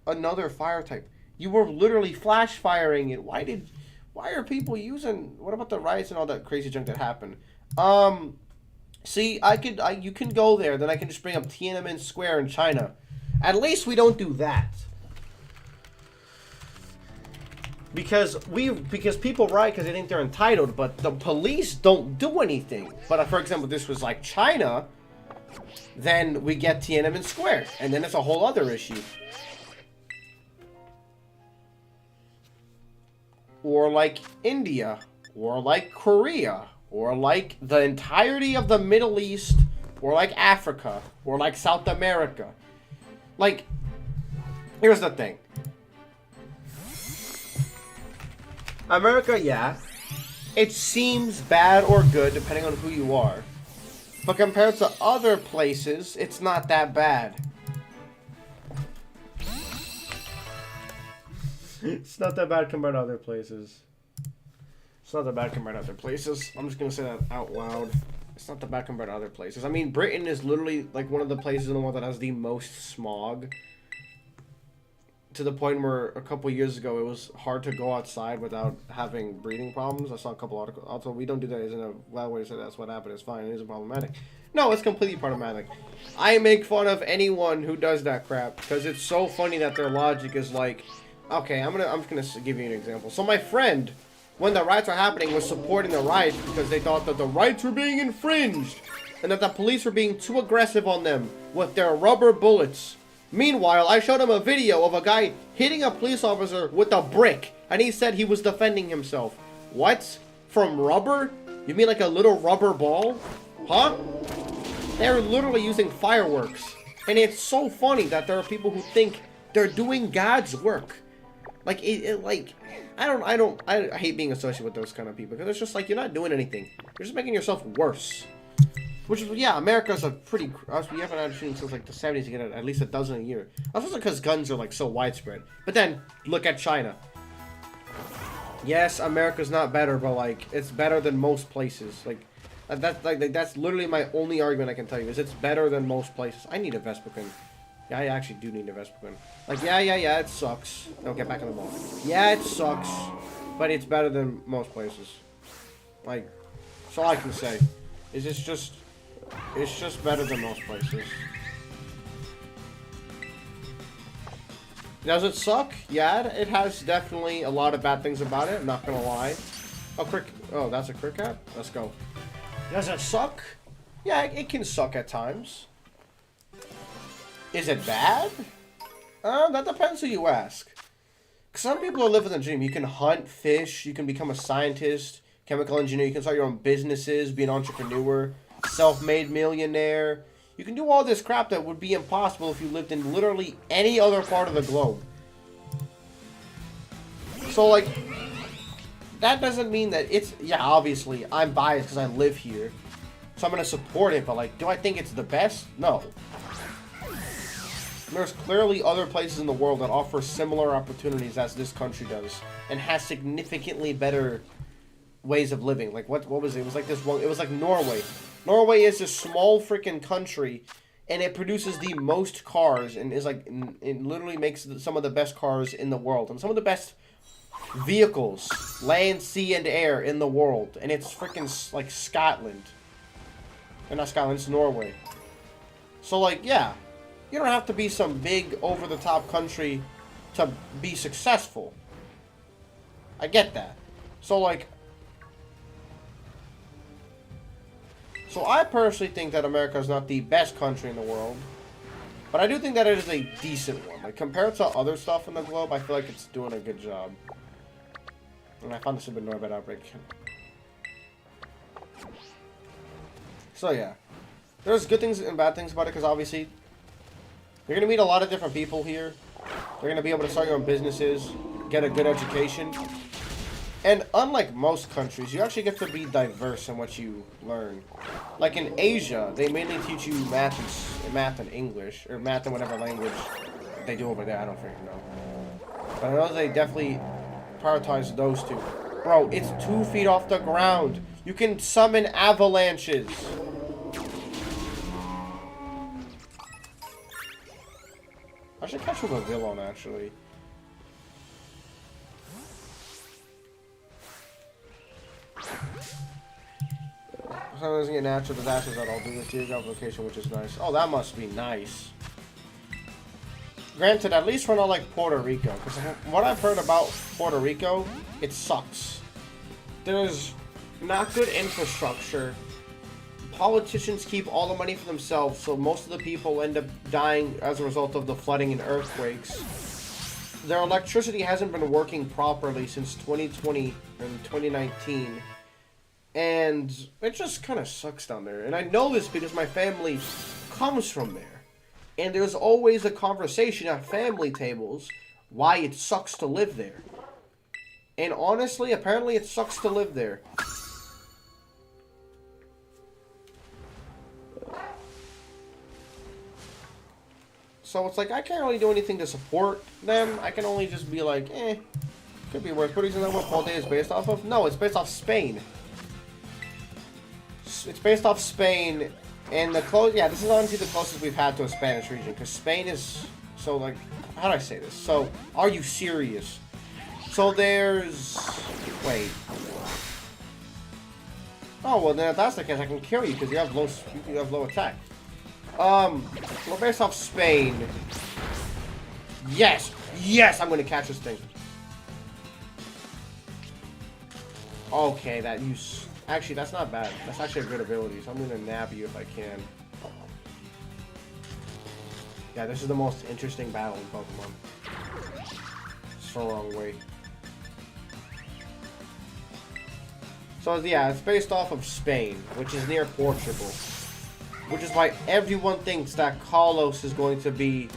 Speaker 1: another fire type. You were literally flash firing it. Why are people using, what about the riots and all that crazy junk that happened? See, you can go there, then I can just bring up Tiananmen Square in China. At least we don't do that. Because people riot because they think they're entitled, but the police don't do anything. But for example, this was like China, then we get Tiananmen Square, and then it's a whole other issue. Or like India, or like Korea, or like the entirety of the Middle East, or like Africa, or like South America. Like, here's the thing. America, yeah, it seems bad or good depending on who you are. But compared to other places, it's not that bad. It's not that bad compared to other places. It's not that bad compared to other places. I'm just going to say that out loud. It's not that bad compared to other places. I mean, Britain is literally like one of the places in the world that has the most smog. To the point where a couple years ago, it was hard to go outside without having breathing problems. I saw a couple articles. Also, we don't do that. Isn't a bad way to say that's what happened. It's fine. It isn't problematic. No, it's completely problematic. I make fun of anyone who does that crap because it's so funny that their logic is like, okay, I'm just gonna give you an example. So my friend, when the riots were happening, was supporting the riots because they thought that the rights were being infringed and that the police were being too aggressive on them with their rubber bullets. Meanwhile, I showed him a video of a guy hitting a police officer with a brick, and he said he was defending himself. What? From rubber? You mean like a little rubber ball? Huh? They're literally using fireworks. And it's so funny that there are people who think they're doing God's work. Like, I hate being associated with those kind of people, because it's just like, you're not doing anything. You're just making yourself worse. Which is, yeah, America's a pretty, we haven't had shooting since like the 70s to get at least a dozen a year. That's also because guns are like so widespread. But then, look at China. Yes, America's not better, but like, it's better than most places. Like, that's literally my only argument I can tell you, is it's better than most places. I need a Vespucin. Yeah, I actually do need a Vespucin. Like, yeah, it sucks. No, get back in the ball. Yeah, it sucks, but it's better than most places. Like, that's all I can say. Is it's just better than most places. Does it suck? Yeah, it has definitely a lot of bad things about it, I'm not gonna lie. Oh, that's a cricket? Let's go. Does it suck? Yeah, it can suck at times. Is it bad? That depends who you ask. Some people are living the dream. You can hunt, fish, you can become a scientist, chemical engineer, you can start your own businesses, be an entrepreneur, self-made millionaire. You can do all this crap that would be impossible if you lived in literally any other part of the globe. So, like, that doesn't mean that it's, yeah, obviously, I'm biased because I live here, so I'm going to support it, but, like, do I think it's the best? No. There's clearly other places in the world that offer similar opportunities as this country does, and has significantly better ways of living. Like, what was it? It was like this one, it was like Norway. Norway is a small freaking country, and it produces the most cars, and is like, it literally makes some of the best cars in the world, and some of the best vehicles, land, sea, and air in the world. And it's freaking, like, Scotland. And not Scotland, it's Norway. So, like, yeah. You don't have to be some big, over-the-top country to be successful. I get that. So, like... So, I personally think that America is not the best country in the world. But I do think that it is a decent one. Like, compared to other stuff in the globe, I feel like it's doing a good job. And I found this a bit Norbert outbreak. So, yeah. There's good things and bad things about it, because obviously... You're going to meet a lot of different people here. You're going to be able to start your own businesses, get a good education. And unlike most countries, you actually get to be diverse in what you learn. Like in Asia, they mainly teach you math and English, or math in whatever language they do over there. I don't freaking know. But I know they definitely prioritize those two. Bro, it's 2 feet off the ground. You can summon avalanches. I should catch with a villain, actually. Sometimes doesn't get natural disasters at all due to geographic location, which is nice. Oh, that must be nice. Granted, at least we're not like Puerto Rico, because what I've heard about Puerto Rico, it sucks. There's not good infrastructure. Politicians keep all the money for themselves, so most of the people end up dying as a result of the flooding and earthquakes. Their electricity hasn't been working properly since 2020 and 2019. And it just kind of sucks down there. And I know this because my family comes from there. And there's always a conversation at family tables why it sucks to live there. And honestly, apparently it sucks to live there. So it's like, I can't really do anything to support them. I can only just be like, could be worse. What is that what Paul Day is based off of? No, it's based off Spain. It's based off Spain, and yeah, this is honestly the closest we've had to a Spanish region, because Spain is, so like, how do I say this? So, are you serious? So there's, wait. Oh, well then if that's the case, I can kill you, because you have low attack. Well, based off Spain. Yes! Yes! I'm gonna catch this thing. Okay, actually, that's not bad. That's actually a good ability, so I'm gonna nab you if I can. Yeah, this is the most interesting battle in Pokemon. It's the wrong way. So, yeah, it's based off of Spain, which is near Portugal. Which is why everyone thinks that Carlos is going to be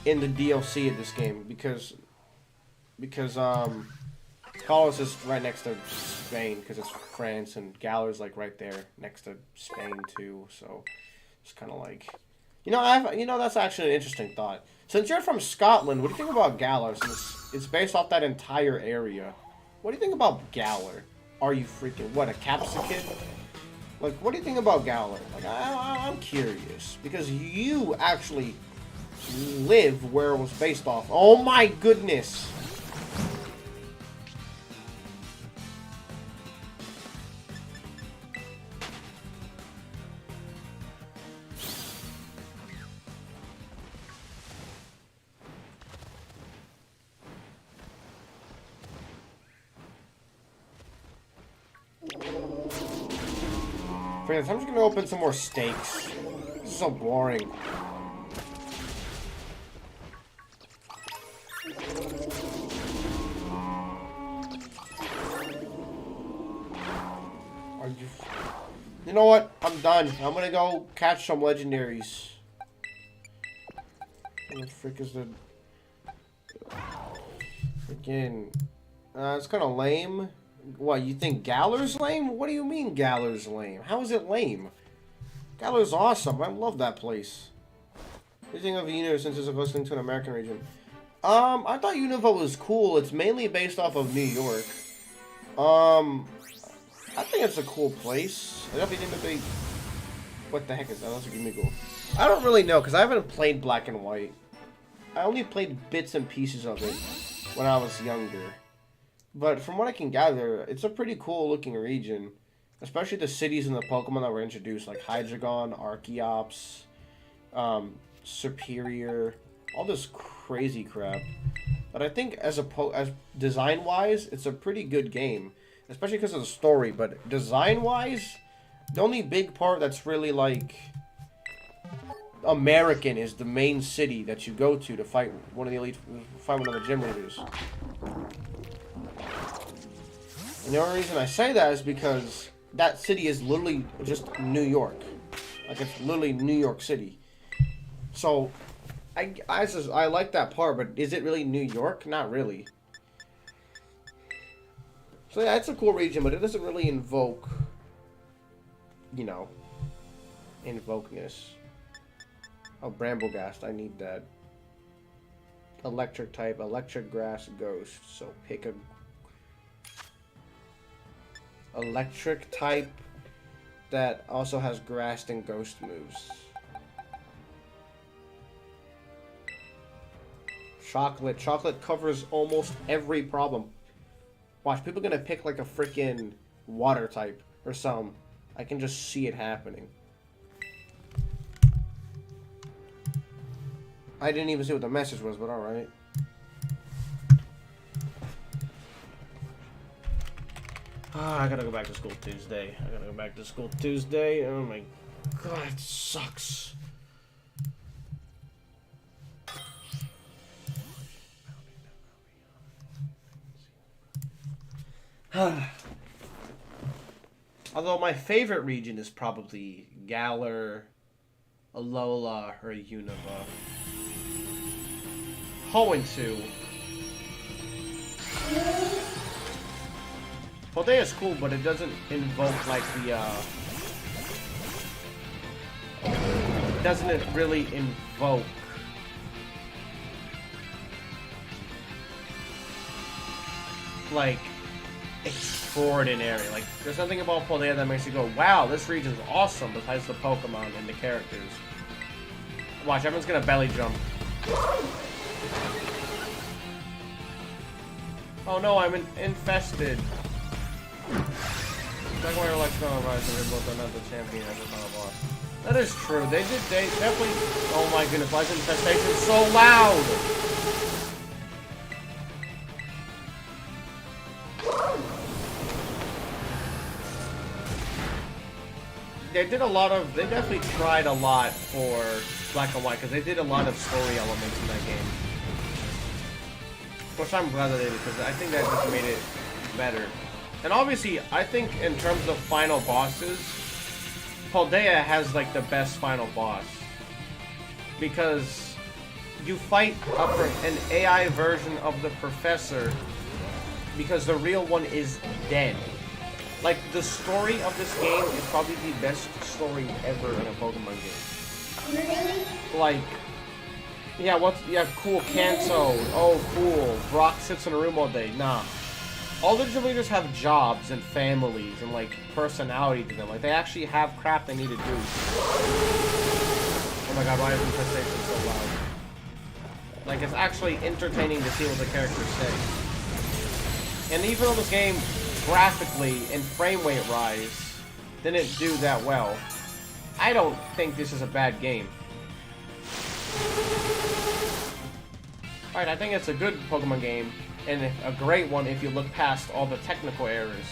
Speaker 1: in the DLC of this game, because Carlos is right next to Spain, because it's France, and Galar's like right there next to Spain too. So it's kind of like, that's actually an interesting thought. Since you're from Scotland, what do you think about Galar? Since it's based off that entire area, what do you think about Galar? Are you freaking what, a capsicum? Like, what do you think about Galar? Like, I'm curious, because you actually live where it was based off. Oh my goodness! Friends, I'm just gonna open some more steaks. This is so boring. You know what? I'm done. I'm gonna go catch some legendaries. What the frick is the... Freaking... it's kind of lame. What, you think Galar's lame? What do you mean Galar's lame? How is it lame? Galar's awesome. I love that place. What do you think of Unova since it's supposed to link to an American region? I thought Unova was cool. It's mainly based off of New York. I think it's a cool place. I definitely think that they... What the heck is that? That's gonna be cool. I don't really know, because I haven't played Black and White. I only played bits and pieces of it when I was younger. But from what I can gather, it's a pretty cool looking region. Especially the cities and the Pokemon that were introduced, like Hydreigon, Archeops, Superior, all this crazy crap. But I think as design-wise, it's a pretty good game, especially because of the story. But design-wise, the only big part that's really like American is the main city that you go to fight one of the fight one of the gym leaders. And the only reason I say that is because that city is literally just New York. Like, it's literally New York City. So, I like that part, but is it really New York? Not really. So, yeah, it's a cool region, but it doesn't really invoke, you know, invokeness. Oh, Bramblegast, I need that. Electric type, Electric Grass, Ghost. So, pick a electric type that also has grass and ghost moves. Chocolate. Chocolate covers almost every problem. Watch, people are gonna pick like a freaking water type or something. I can just see it happening. I didn't even see what the message was, but alright. I gotta go back to school Tuesday. Oh my god, it sucks. Although my favorite region is probably Galar, Alola, or Unova. Hoenn. Paldea is cool, but it doesn't invoke like the doesn't it really invoke like extraordinary. Like, there's nothing about Paldea that makes you go, wow, this region's awesome, besides the Pokemon and the characters. Watch, everyone's gonna belly jump. Oh no, I'm infested. Jaguar Electron Rise and both are not the champion as a final boss. That is true. They definitely. Oh my goodness, why is infestation so loud? They definitely tried a lot for Black and White, because they did a lot of story elements in that game. Which I'm glad that they did, because I think that just made it better. And obviously, I think in terms of final bosses, Paldea has like the best final boss. Because you fight an AI version of the Professor, because the real one is dead. Like, the story of this game is probably the best story ever in a Pokemon game. Like, yeah, cool, Kanto. Oh, cool. Brock sits in a room all day. Nah. All the gym leaders have jobs and families and, like, personality to them. Like, they actually have crap they need to do. Oh my god, why is infestation so loud? Like, it's actually entertaining to see what the characters say. And even though this game, graphically and frame rate rise, didn't do that well, I don't think this is a bad game. Alright, I think it's a good Pokemon game, and a great one if you look past all the technical errors.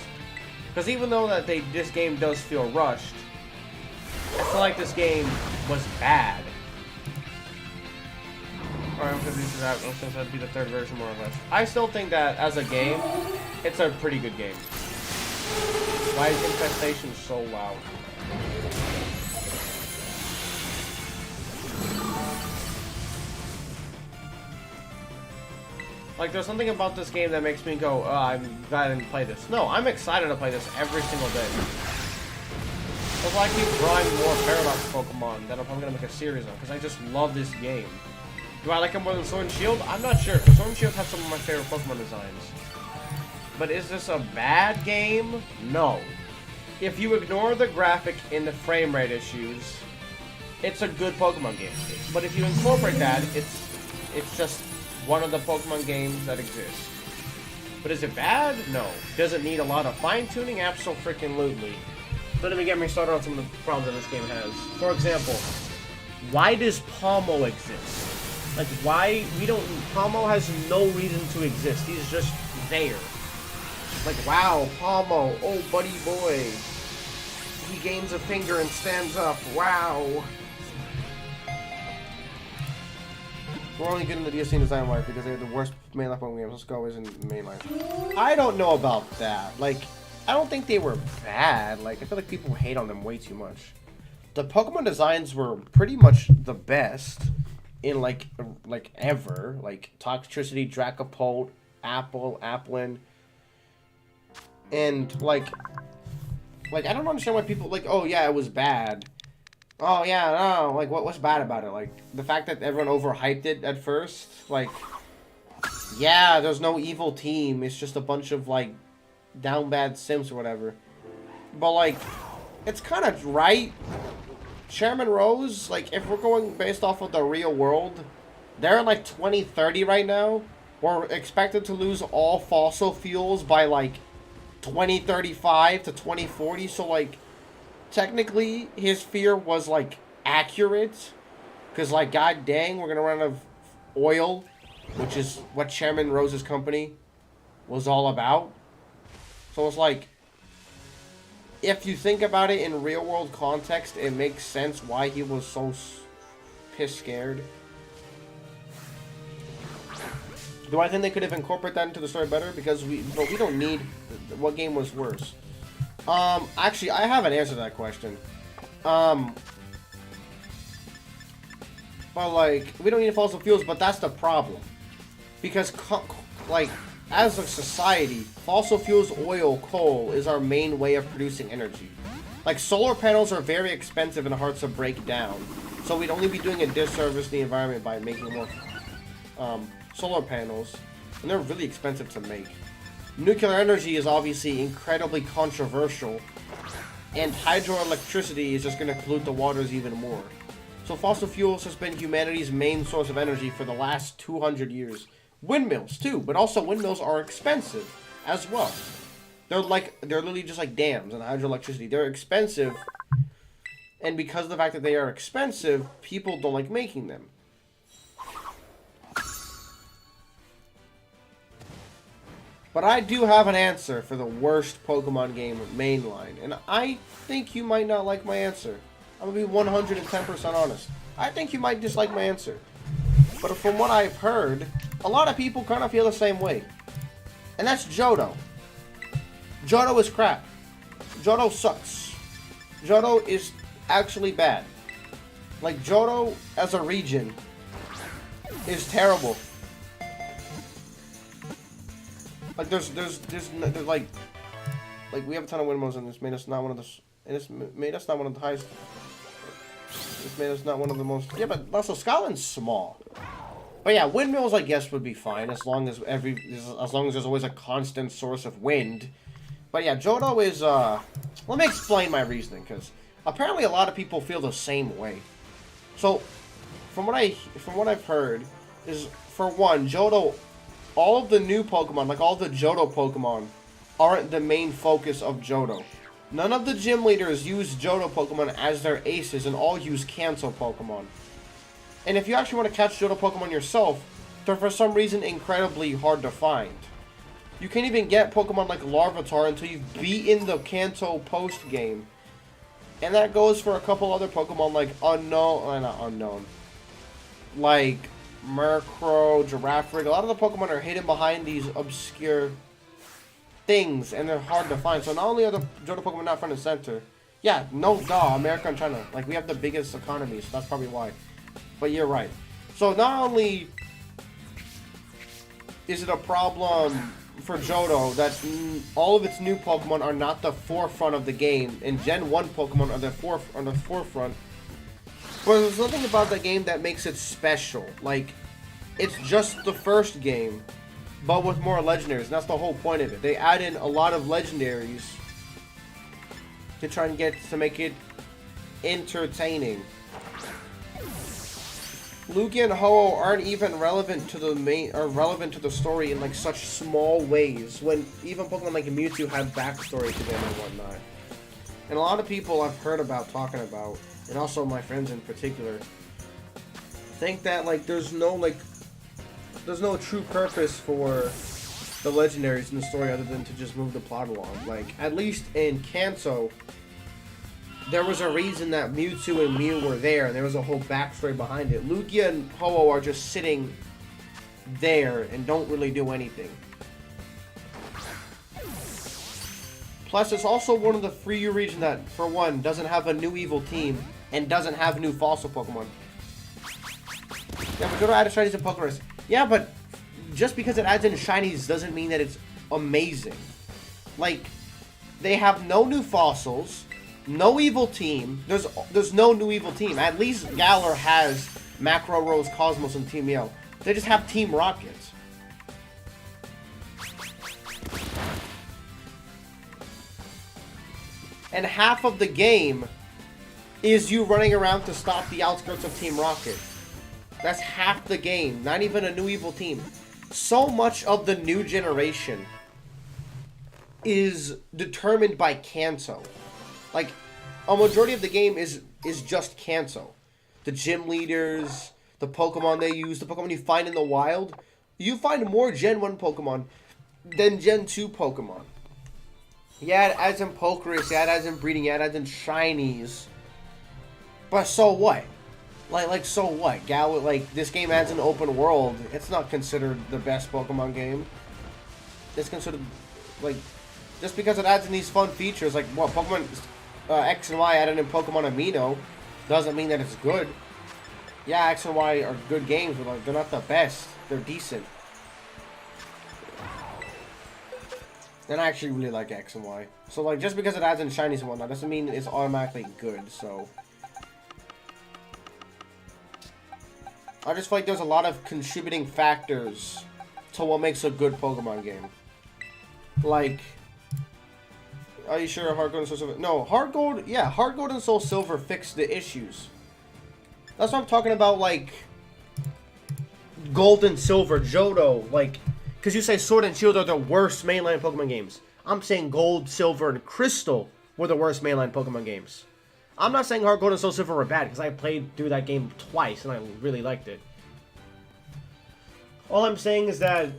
Speaker 1: Because even though that this game does feel rushed, I feel like this game was bad. Alright, since that'd be the third version more or less. I still think that as a game, it's a pretty good game. Why is infestation so loud? Like, there's something about this game that makes me go, oh, I'm glad I didn't play this. No, I'm excited to play this every single day. That's why I keep drawing more Paradox Pokemon that I'm probably going to make a series on, because I just love this game. Do I like it more than Sword and Shield? I'm not sure, because Sword and Shield has some of my favorite Pokemon designs. But is this a bad game? No. If you ignore the graphic and the frame rate issues, it's a good Pokemon game. But if you incorporate that, it's just one of the Pokemon games that exist. But is it bad? No. Does it need a lot of fine-tuning? Absolutely. Don't even get me started on some of the problems that this game has. For example, why does Pomo exist? Like, why we don't... Pomo has no reason to exist. He's just there. Like, wow, Pomo. Oh, buddy boy. He gains a finger and stands up. Wow. We're only getting the DLC design-wise because they have the worst mainline Pokemon games. Let's go as in mainline. I don't know about that. Like, I don't think they were bad. Like, I feel like people hate on them way too much. The Pokemon designs were pretty much the best in, like ever. Like, Toxtricity, Dracopult, Applin. And, like, I don't understand why people, like, oh, yeah, it was bad. Oh, yeah, no, like, what's bad about it? Like, the fact that everyone overhyped it at first, like, yeah, there's no evil team, it's just a bunch of, like, down bad Sims or whatever. But, like, it's kind of right. Chairman Rose, like, if we're going based off of the real world, they're in, like, 2030 right now. We're expected to lose all fossil fuels by, like, 2035 to 2040, so, like, technically, his fear was, like, accurate. Because, like, god dang, we're going to run out of oil. Which is what Chairman Rose's company was all about. So it's like, if you think about it in real-world context, it makes sense why he was so piss scared. Do I think they could have incorporated that into the story better? Because we don't need... What game was worse? Actually, I have an answer to that question. But, like, we don't need fossil fuels, but that's the problem. Because, like, as a society, fossil fuels, oil, coal is our main way of producing energy. Like, solar panels are very expensive and hard to break down. So we'd only be doing a disservice to the environment by making more, solar panels. And they're really expensive to make. Nuclear energy is obviously incredibly controversial, and hydroelectricity is just going to pollute the waters even more. So fossil fuels has been humanity's main source of energy for the last 200 years. Windmills too, but also windmills are expensive as well. They're literally just like dams and hydroelectricity. They're expensive, and because of the fact that they are expensive, people don't like making them. But I do have an answer for the worst Pokemon game mainline. And I think you might not like my answer. I'm going to be 110% honest. I think you might dislike my answer. But from what I've heard, a lot of people kind of feel the same way. And that's Johto. Johto is crap. Johto sucks. Johto is actually bad. Like, Johto as a region is terrible. Like, there's like we have a ton of windmills, and this made us not one of the, and it's made us not one of the highest. This made us not one of the most. Yeah, but also Scotland's small. But yeah, windmills I guess would be fine as long as there's always a constant source of wind. But yeah, Johto is let me explain my reasoning, because apparently a lot of people feel the same way. So from what I've heard is, for one, Johto. All of the new Pokemon, like all the Johto Pokemon, aren't the main focus of Johto. None of the gym leaders use Johto Pokemon as their aces, and all use Kanto Pokemon. And if you actually want to catch Johto Pokemon yourself, they're for some reason incredibly hard to find. You can't even get Pokemon like Larvitar until you've beaten the Kanto post-game. And that goes for a couple other Pokemon like not Unknown. Like Murkrow, Girafarig, a lot of the Pokemon are hidden behind these obscure things, and they're hard to find. So not only are the Johto Pokemon not front and center, yeah, no duh, America and China, like, we have the biggest economies, so that's probably why. But you're right. So not only is it a problem for Johto that all of its new Pokemon are not the forefront of the game, and Gen 1 Pokemon are the forefront, but there's nothing about the game that makes it special. Like, it's just the first game, but with more legendaries. And that's the whole point of it. They add in a lot of legendaries to try and make it entertaining. Lugia and Ho-Oh aren't even relevant to the relevant to the story in like such small ways. When even Pokemon like Mewtwo have backstory to them and whatnot. And a lot of people I've heard about talking about, and also my friends in particular, think that like there's no true purpose for the legendaries in the story other than to just move the plot along. Like, at least in Kanto, there was a reason that Mewtwo and Mew were there, and there was a whole backstory behind it. Lugia and Ho-Oh are just sitting there and don't really do anything. Plus, it's also one of the few regions that, for one, doesn't have a new evil team and doesn't have new fossil Pokemon. Yeah, but go to add shinies and Pokémon. Yeah, but just because it adds in shinies doesn't mean that it's amazing. Like, they have no new fossils, no evil team. There's no new evil team. At least Galar has Macro, Rose, Cosmos, and Team Yell. They just have Team Rockets. And half of the game is you running around to stop the outskirts of Team Rocket. That's half the game. Not even a new evil team. So much of the new generation is determined by Kanto. Like, a majority of the game is just Kanto. The gym leaders, the Pokemon they use, the Pokemon you find in the wild. You find more Gen 1 Pokemon than Gen 2 Pokemon. Yeah, it adds in Pokerus, yeah, it adds in breeding, yeah, it adds in shinies. But so what? Like so what? This game adds an open world. It's not considered the best Pokemon game. It's considered, like, just because it adds in these fun features, like, what, Pokemon X and Y added in Pokemon Amino, doesn't mean that it's good. Yeah, X and Y are good games, but, like, they're not the best. They're decent. And I actually really like X and Y. So, like, just because it adds in shinies and whatnot doesn't mean it's automatically good, so. I just feel like there's a lot of contributing factors to what makes a good Pokemon game. Like, are you sure Heart Gold and Soul Silver? No, Heart Gold, yeah, Heart Gold and Soul Silver fixed the issues. That's what I'm talking about, like, Gold and Silver, Johto, like, because you say Sword and Shield are the worst mainline Pokemon games. I'm saying Gold, Silver, and Crystal were the worst mainline Pokemon games. I'm not saying Heart Gold and Soul Silver were bad, because I played through that game twice, and I really liked it. All I'm saying is that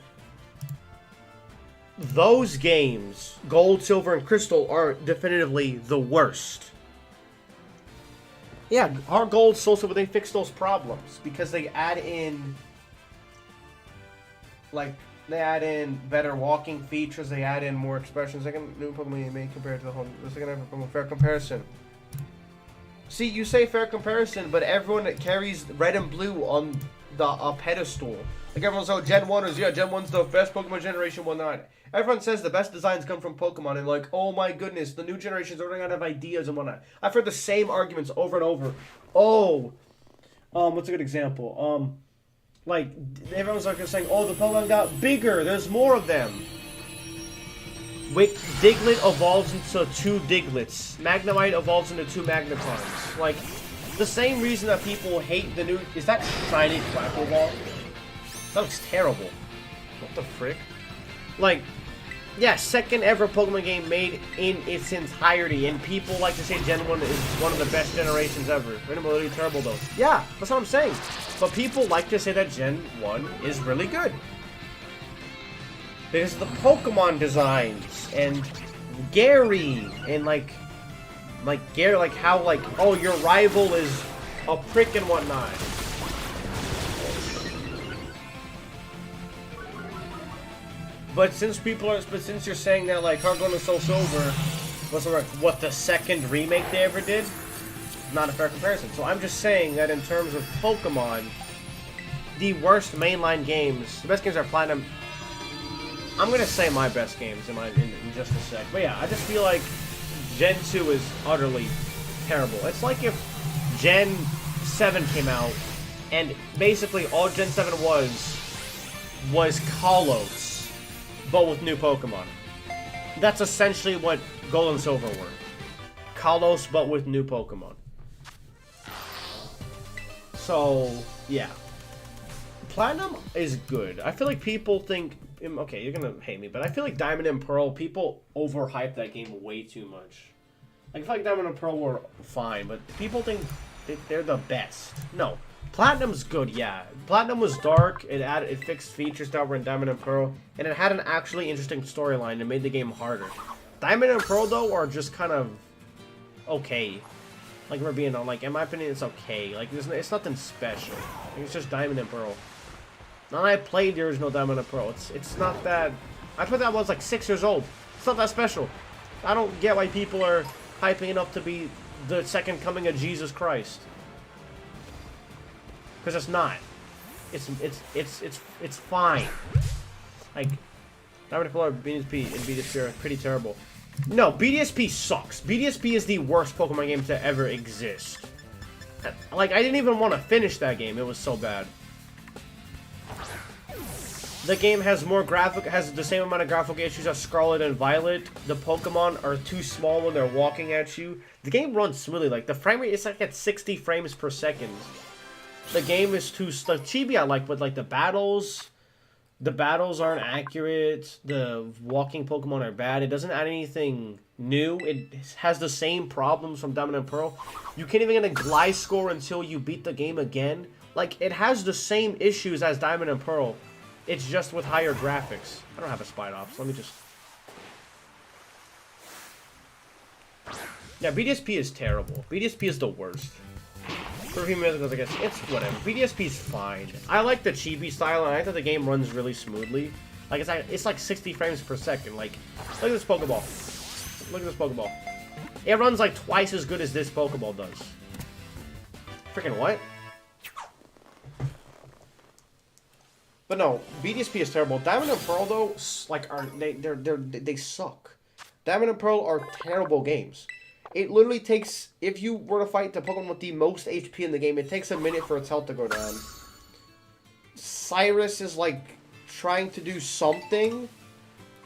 Speaker 1: those games, Gold, Silver, and Crystal, are definitively the worst. Yeah, Heart Gold, Soul Silver, they fix those problems, because they add in, like, they add in better walking features, they add in more expressions. Second new Pokemon may compare to the home. The second ever Pokemon fair comparison. See, you say fair comparison, but everyone that carries red and blue on the pedestal. Like everyone's like, Gen 1 is, yeah, Gen 1's the best Pokemon generation, whatnot. Everyone says the best designs come from Pokemon, and like, oh my goodness, the new generation's running out of ideas and whatnot. I've heard the same arguments over and over. Oh, what's a good example? Like, everyone's like saying, oh, the Pokemon got bigger, there's more of them. Diglett evolves into 2 Diglets. Magnemite evolves into 2 Magnetons. Like, the same reason that people hate the new... Is that shiny Quackle Ball? That looks terrible. What the frick? Like, yeah, second ever Pokemon game made in its entirety, and people like to say Gen 1 is one of the best generations ever. Rainbow Lily Turbo, though. Yeah, that's what I'm saying. But people like to say that Gen 1 is really good. Because of the Pokemon designs, and Gary, and like Gary, like how, like, oh, your rival is a prick and whatnot. But since you're saying that, like, Heart Gold and Soul Silver was like what the second remake they ever did, not a fair comparison. So I'm just saying that in terms of Pokemon, the worst mainline games, the best games are Platinum. I'm gonna say my best games in just a sec. But yeah, I just feel like Gen 2 is utterly terrible. It's like if Gen 7 came out, and basically all Gen 7 was Kalos, but with new Pokemon. That's essentially what Gold and Silver were. Kalos, but with new Pokemon. So, Yeah. Platinum is good. I feel like people think... Okay, you're gonna hate me, but I feel like Diamond and Pearl, people overhype that game way too much. Like, I feel like Diamond and Pearl were fine, but people think they're the best. No. Platinum's good, yeah. Platinum was dark, it fixed features that were in Diamond and Pearl, and it had an actually interesting storyline that made the game harder. Diamond and Pearl, though, are just kind of okay. Like, we're being on, like, in my opinion, it's okay. Like, it's nothing special. Like, it's just Diamond and Pearl. Now I played the original Diamond and Pearl. It's not that... I played that when I was, like, 6 years old. It's not that special. I don't get why people are hyping it up to be the second coming of Jesus Christ. Because it's not. It's fine. Like, Diamond and Pearl and BDSP are pretty terrible. No, BDSP sucks. BDSP is the worst Pokemon game to ever exist. Like, I didn't even want to finish that game. It was so bad. The game has the same amount of graphical issues as Scarlet and Violet. The Pokemon are too small when they're walking at you. The game runs smoothly. Like, the frame rate is like at 60 frames per second. The game is too... The chibi I like, but like the battles aren't accurate. The walking Pokemon are bad. It doesn't add anything new. It has the same problems from Diamond and Pearl. You can't even get a Glide score until you beat the game again. Like, it has the same issues as Diamond and Pearl. It's just with higher graphics. I don't have a Spite Off, so let me just... Yeah, BDSP is terrible. BDSP is the worst. For a few minutes, I guess it's whatever. BDSP is fine. I like the chibi style, and I think the game runs really smoothly. Like, it's like 60 frames per second. Like, look at this Pokeball. Look at this Pokeball. It runs like twice as good as this Pokeball does. Freaking what? But no, BDSP is terrible. Diamond and Pearl though, like, they suck. Diamond and Pearl are terrible games. It literally takes, if you were to fight the Pokemon with the most HP in the game, it takes a minute for its health to go down. Cyrus is like trying to do something.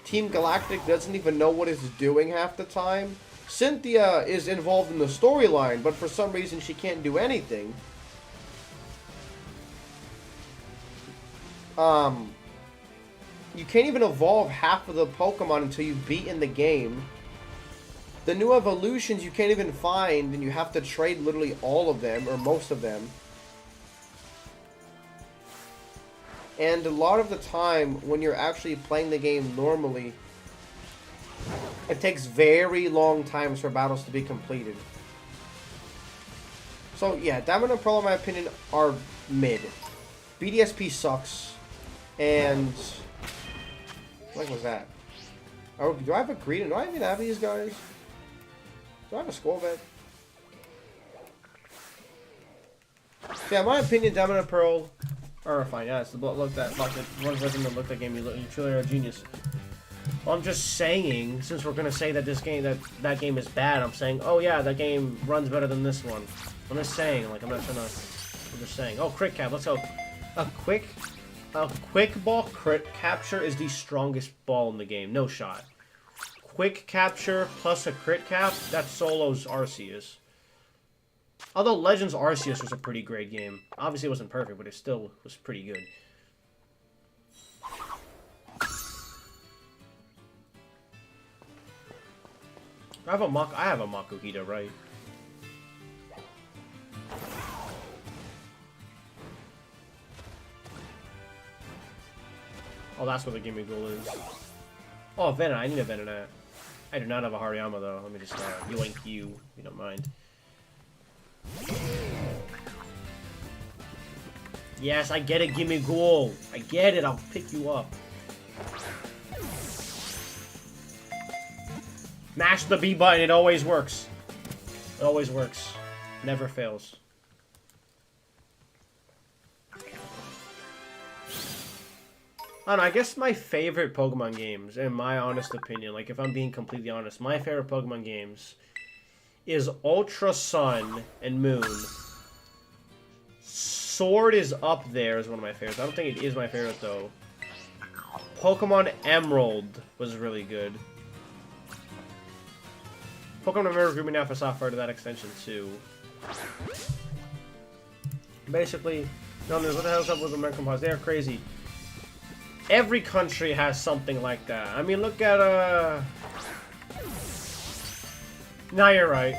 Speaker 1: Team Galactic doesn't even know what it's doing half the time. Cynthia is involved in the storyline, but for some reason she can't do anything. You can't even evolve half of the Pokemon until you've beaten the game. The new evolutions you can't even find, and you have to trade literally all of them, or most of them. And a lot of the time, when you're actually playing the game normally, it takes very long times for battles to be completed. So yeah, Diamond and Pearl, in my opinion, are mid. BDSP sucks. And what was that? Oh, do I have a Greedent? Do I even have these guys? Do I have a Squirvet? Yeah, in my opinion, Diamond and Pearl are fine. Yeah, it's the look that one reason to look that game. You truly are a genius. Well, I'm just saying, since we're gonna say that this game that game is bad, I'm saying, oh yeah, that game runs better than this one. I'm just saying, like, I'm not trying to. I'm just saying. Oh, crit cap. Let's go. A quick ball crit capture is the strongest ball in the game. No shot. Quick capture plus a crit cap, that's Solo's Arceus. Although Legends Arceus was a pretty great game. Obviously it wasn't perfect, but it still was pretty good. I have a Makuhita, right? Oh, that's what the Gimme Ghoul is. Oh, Venonat. I need a Venonat. I do not have a Hariyama, though. Let me just yoink you, if you don't mind. Yes, I get it, Gimme Ghoul. I get it, I'll pick you up. Mash the B button, it always works. It always works. Never fails. I don't know, I guess my favorite Pokemon games, in my honest opinion, like if I'm being completely honest, my favorite Pokemon games is Ultra Sun and Moon. Sword is up there as one of my favorites. I don't think it is my favorite though. Pokemon Emerald was really good. Pokemon Emerald Ruby Alpha Sapphire to that extension too. Basically, No, what the hell's up with American politics? They're crazy. Every country has something like that. I mean, look at, Now you're right.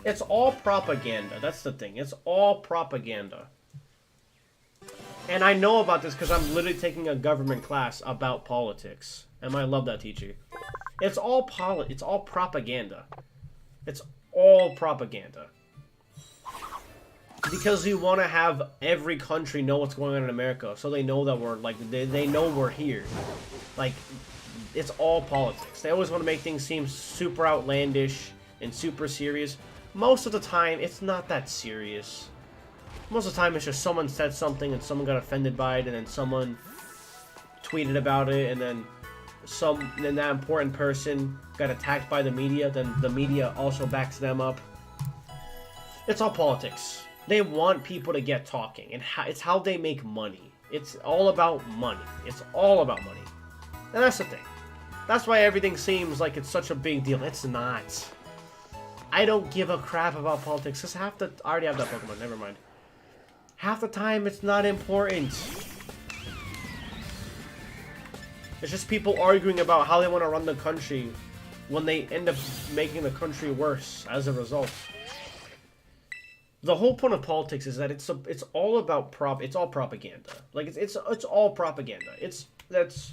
Speaker 1: It's all propaganda. That's the thing. It's all propaganda. And I know about this because I'm literally taking a government class about politics. And I love that teacher. It's all propaganda. It's all propaganda. Because we want to have every country know what's going on in America, so they know that we're, like, they know we're here. Like, it's all politics. They always want to make things seem super outlandish and super serious. Most of the time, it's not that serious. Most of the time, it's just someone said something and someone got offended by it, and then someone tweeted about it, and then that important person got attacked by the media, then the media also backs them up. It's all politics. They want people to get talking, and it's how they make money. It's all about money. It's all about money. And that's the thing. That's why everything seems like it's such a big deal. It's not. I don't give a crap about politics, because I already have that Pokemon, never mind. Half the time, it's not important. It's just people arguing about how they want to run the country when they end up making the country worse as a result. The whole point of politics is that it's all about it's all propaganda. Like it's all propaganda. That's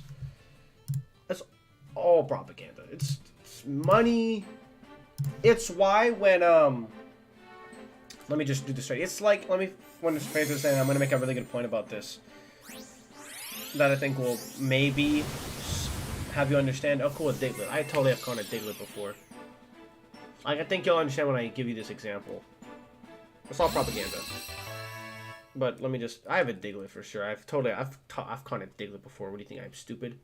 Speaker 1: all propaganda. It's money. It's why when let me just do this straight. It's like when this phrase is saying, I'm gonna make a really good point about this that I think will maybe have you understand. Oh, cool, a Diglett. I totally have called a Diglett before. Like, I think you'll understand when I give you this example. It's all propaganda. But let me just... I have a Diglett for sure. I've caught a Diglett before. What do you think? I'm stupid?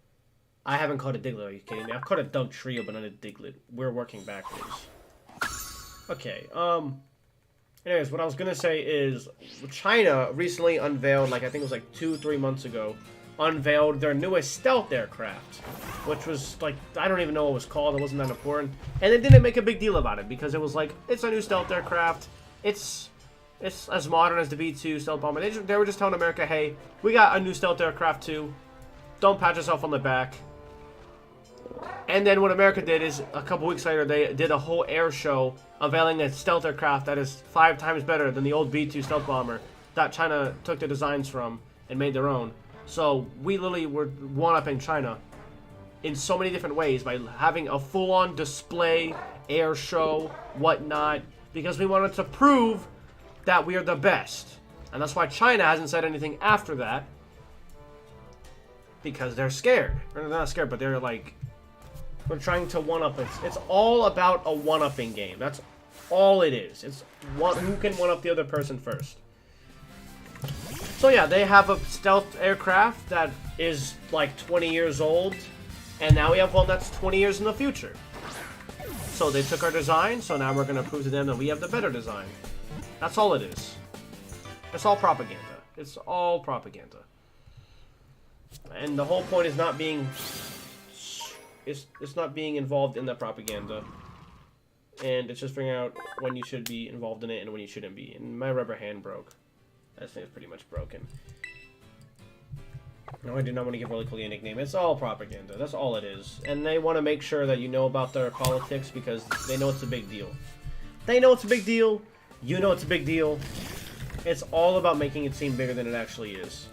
Speaker 1: I haven't caught a Diglett. Are you kidding me? I've caught a Dugtrio, but not a Diglett. We're working backwards. Okay, anyways, what I was gonna say is... China recently unveiled, like, I think it was like 2-3 months ago, unveiled their newest stealth aircraft. Which was, like, I don't even know what it was called. It wasn't that important. And they didn't make a big deal about it, because it was like, it's a new stealth aircraft. It's as modern as the B-2 stealth bomber. They were just telling America, hey, we got a new stealth aircraft too. Don't pat yourself on the back. And then what America did is, a couple weeks later, they did a whole air show unveiling a stealth aircraft that is 5 times better than the old B-2 stealth bomber that China took the designs from and made their own. So we literally were one-upping China in so many different ways by having a full-on display, air show, whatnot, because we wanted to prove that we are the best. And that's why China hasn't said anything after that. Because they're scared. Or they're not scared, but they're like... We're trying to one-up it. It's all about a one-upping game. That's all it is. It's who can one-up the other person first. So yeah, they have a stealth aircraft that is like 20 years old. And now we have one that's 20 years in the future. So they took our design, so now we're going to prove to them that we have the better design. That's all it is. It's all propaganda. It's all propaganda. And the whole point is not being... It's not being involved in the propaganda. And it's just figuring out when you should be involved in it and when you shouldn't be. And my rubber hand broke. That thing is pretty much broken. No, I do not want to give really cool a nickname. It's all propaganda. That's all it is. And they want to make sure that you know about their politics because they know it's a big deal. They know it's a big deal. You know it's a big deal. It's all about making it seem bigger than it actually is.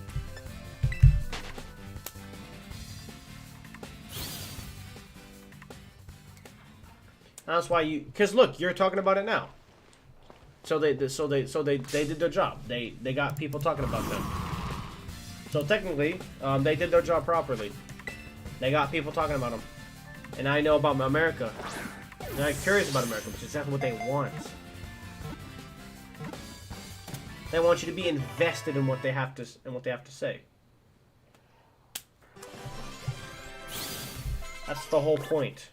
Speaker 1: That's why you... Because look, you're talking about it now. So they did their job. They got people talking about them. So technically, they did their job properly. They got people talking about them. And I know about America. And I'm curious about America, which is exactly what they want. They want you to be invested in what they have to say. That's the whole point.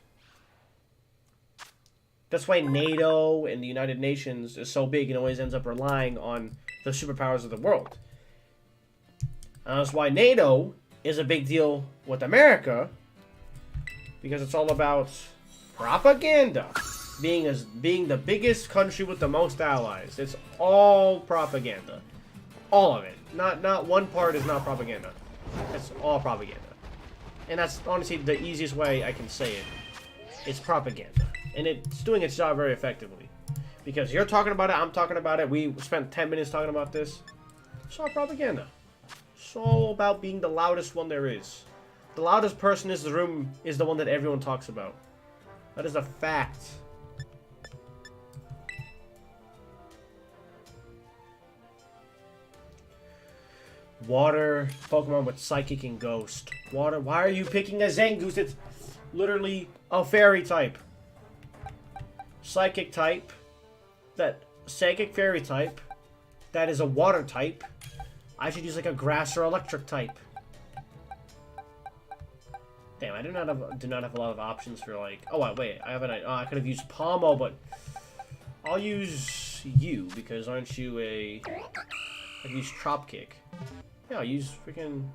Speaker 1: That's why NATO and the United Nations is so big and always ends up relying on the superpowers of the world. And that's why NATO is a big deal with America, because it's all about propaganda.
Speaker 2: being the biggest country with the most allies. It's all propaganda. All of it. Not one part is not propaganda. It's all propaganda. And that's honestly the easiest way I can say it. It's propaganda. And it's doing its job very effectively. Because you're talking about it, I'm talking about it, we spent 10 minutes talking about this. It's all propaganda. It's all about being the loudest one there is. The loudest person in the room is the one that everyone talks about. That is a fact. Water, Pokemon with Psychic and Ghost. Water, why are you picking a Zangoose? It's literally a fairy type. Psychic type. That Psychic fairy type. That is a water type. I should use like a grass or electric type. Damn, I do not have a lot of options for like. Oh wait, I have an. Oh, I could have used Palmo, but I'll use you because aren't you a? I've used Trop Kick. Yeah, I'll use freaking.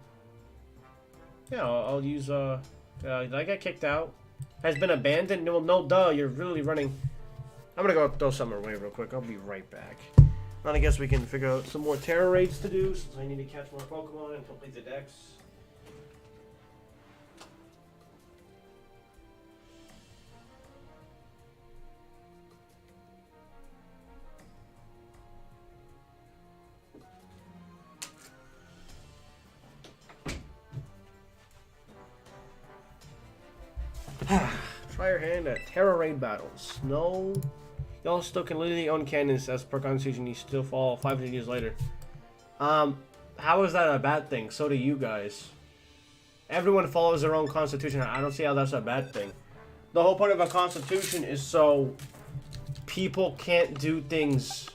Speaker 2: Yeah, I'll use I got kicked out. Has been abandoned. Well, no, duh. You're really running. I'm gonna go throw something away real quick. I'll be right back. And I guess we can figure out some more terror raids to do since I need to catch more Pokemon and complete the decks. Try your hand at Terror Raid battles. No. Y'all still can literally own cannons as per constitution. You still fall 500 years later. How is that a bad thing? So do you guys. Everyone follows their own constitution. I don't see how that's a bad thing. The whole point of a constitution is so people can't do things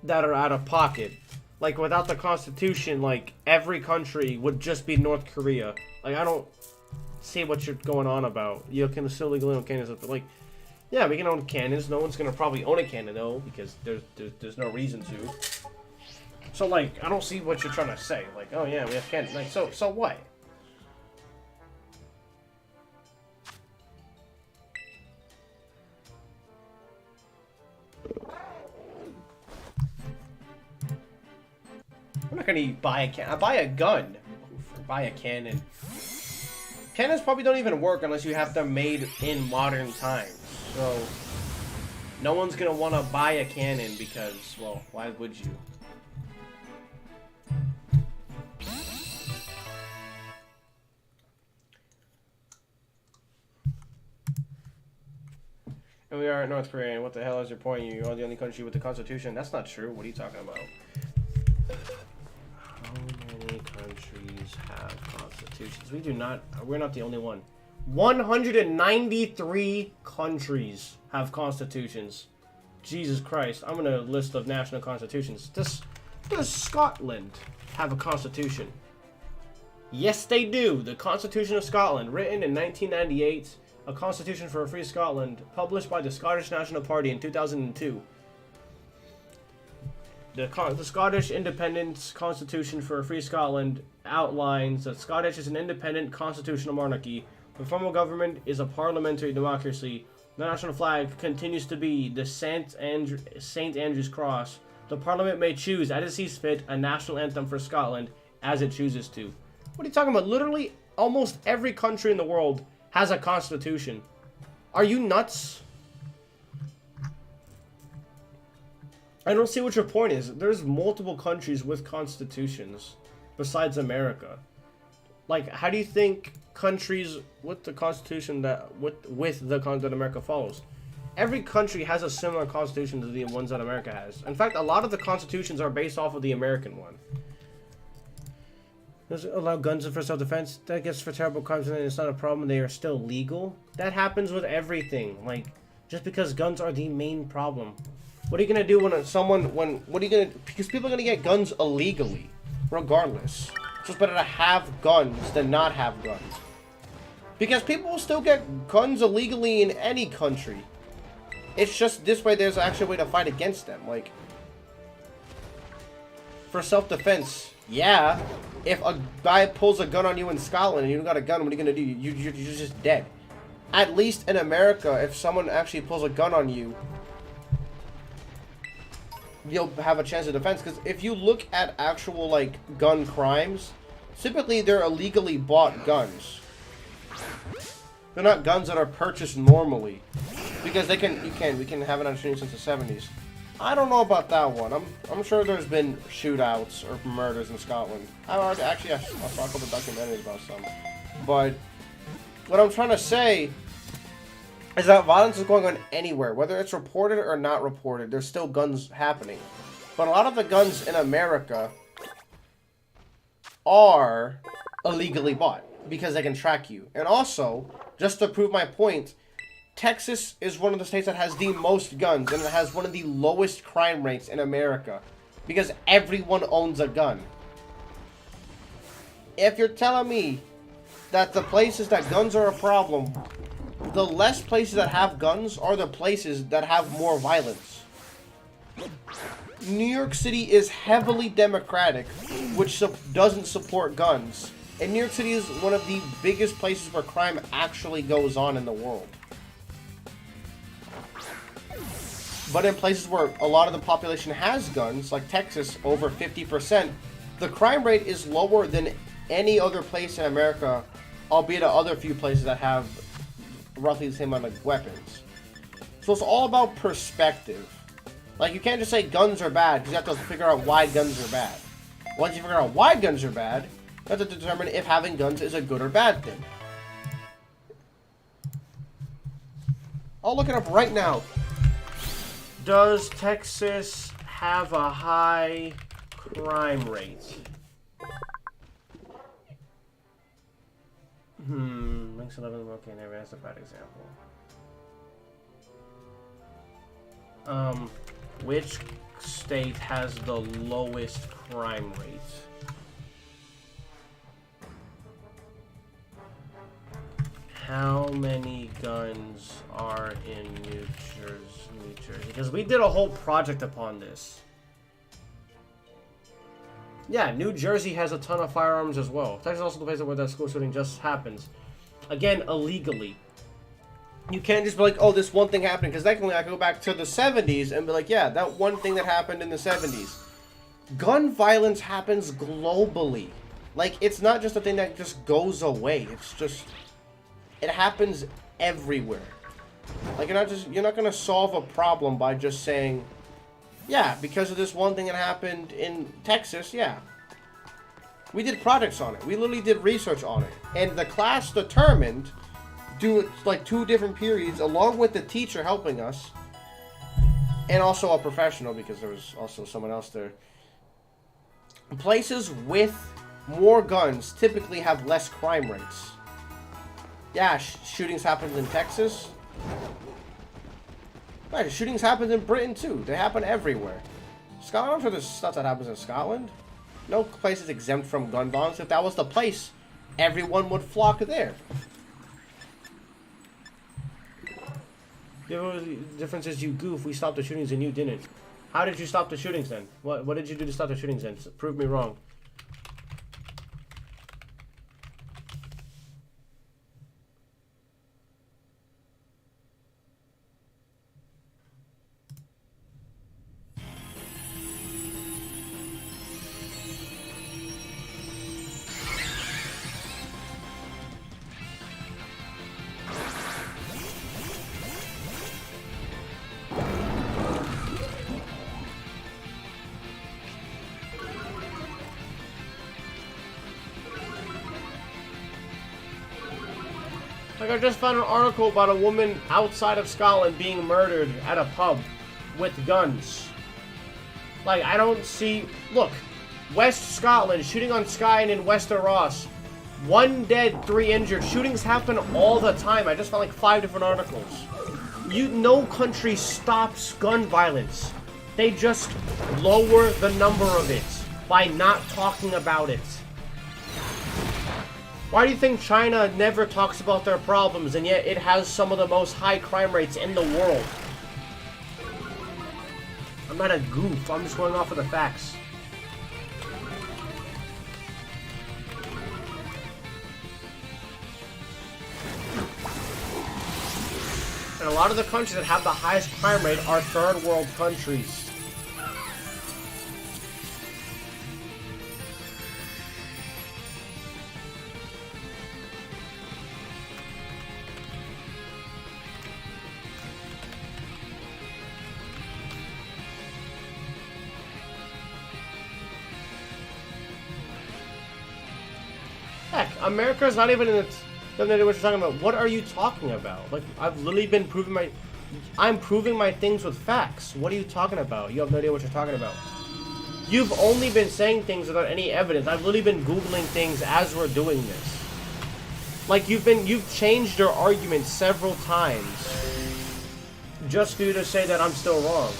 Speaker 2: that are out of pocket. Like without the constitution, like every country would just be North Korea. Like I don't see what you're going on about. You can still legally own cannons, but like, yeah, we can own cannons. No one's gonna probably own a cannon though, because there's no reason to. So like, I don't see what you're trying to say. Like, oh yeah, we have cannons. Like, so what? I'm not gonna buy a cannon. I buy a gun. Buy a cannon. Cannons probably don't even work unless you have them made in modern times. So, no one's gonna want to buy a cannon because, well, why would you? And we are at North Korea, and what the hell is your point? You are the only country with the constitution. That's not true. What are you talking about? How many countries have constitutions? We do not. We're not the only one. 193 countries have constitutions. Jesus Christ. I'm gonna list of national constitutions. Does Scotland have a constitution? Yes, they do. The Constitution of Scotland, written in 1998, A Constitution for a Free Scotland, published by the Scottish National Party in 2002. The Scottish Independence Constitution for a Free Scotland outlines that Scottish is an independent constitutional monarchy. The formal government is a parliamentary democracy. The national flag continues to be the St. Andrew's Cross. The Parliament may choose, as it sees fit, a national anthem for Scotland as it chooses to. What are you talking about? Literally, almost every country in the world has a constitution. Are you nuts? I don't see what your point is. There's multiple countries with constitutions besides America. Like, how do you think countries with the constitution that that America follows? Every country has a similar constitution to the ones that America has. In fact, a lot of the constitutions are based off of the American one. Does it allow guns for self-defense? That gets for terrible crimes and it's not a problem. They are still legal. That happens with everything. Like, just because guns are the main problem. What are you gonna do when what are you gonna, because people are gonna get guns illegally, regardless. So it's better to have guns than not have guns. Because people will still get guns illegally in any country. It's just this way there's actually a way to fight against them. Like, for self-defense, yeah. If a guy pulls a gun on you in Scotland and you don't got a gun, what are you gonna do? You're just dead.
Speaker 1: at least in America, if someone actually pulls a gun on you, you'll have a chance of defense. Because if you look at actual, like, gun crimes, typically they're illegally bought guns. They're not guns that are purchased normally. Because we can have it on shooting since the 70s. I don't know about that one. I'm sure there's been shootouts or murders in Scotland. I saw a couple documentaries about some. But what I'm trying to say is that violence is going on anywhere. Whether it's reported or not reported, there's still guns happening. But a lot of the guns in America are illegally bought because they can track you. And also, just to prove my point, Texas is one of the states that has the most guns, and it has one of the lowest crime rates in America because everyone owns a gun. If you're telling me that the places that guns are a problem, the less places that have guns are the places that have more violence. New York City is heavily Democratic, which doesn't support guns. And New York City is one of the biggest places where crime actually goes on in the world. But in places where a lot of the population has guns, like Texas, over 50%, the crime rate is lower than any other place in America, albeit other few places that have roughly the same amount of weapons. So it's all about perspective. Like, you can't just say guns are bad, because you have to figure out why guns are bad. Once you figure out why guns are bad, you have to determine if having guns is a good or bad thing. I'll look it up right now. Does Texas have a high crime rate? Makes 11. Okay, never. That's a bad example. Which state has the lowest crime rate? How many guns are in New Jersey? Because we did a whole project upon this. Yeah, New Jersey has a ton of firearms as well. Texas is also the place where that school shooting just happens. Again, illegally. You can't just be like, oh, this one thing happened. Because technically I can go back to the 70s and be like, yeah, that one thing that happened in the 70s. Gun violence happens globally. Like, it's not just a thing that just goes away. It's just... it happens everywhere. Like, you're not gonna solve a problem by just saying, yeah, because of this one thing that happened in Texas, yeah. We did projects on it. We literally did research on it. And the class determined, like 2 different periods, along with the teacher helping us, and also a professional, because there was also someone else there. Places with more guns typically have less crime rates. Yeah, shootings happen in Texas. Right, shootings happen in Britain too. They happen everywhere. Scotland, I'm sure there's stuff that happens in Scotland. No place is exempt from gun violence. If that was the place, everyone would flock there. The difference is you goof, we stopped the shootings and you didn't. How did you stop the shootings then? What did you do to stop the shootings then? Prove me wrong. Like, I just found an article about a woman outside of Scotland being murdered at a pub with guns. Like, I don't see... Look, West Scotland, shooting on Skye and in Westeros. 1 dead, 3 injured. Shootings happen all the time. I just found like 5 different articles. No country stops gun violence. They just lower the number of it by not talking about it. Why do you think China never talks about their problems, and yet it has some of the most high crime rates in the world? I'm not a goof, I'm just going off of the facts.
Speaker 2: a lot of the countries that have the highest crime rate are third world countries. Heck, America's not even in its... Doesn't know what you're talking about. What are you talking about? Like, I've literally been proving my... I'm proving my things with facts. What are you talking about? You have no idea what you're talking about. You've only been saying things without any evidence. I've literally been Googling things as we're doing this. Like, you've changed your argument several times just for you to say that I'm still wrong.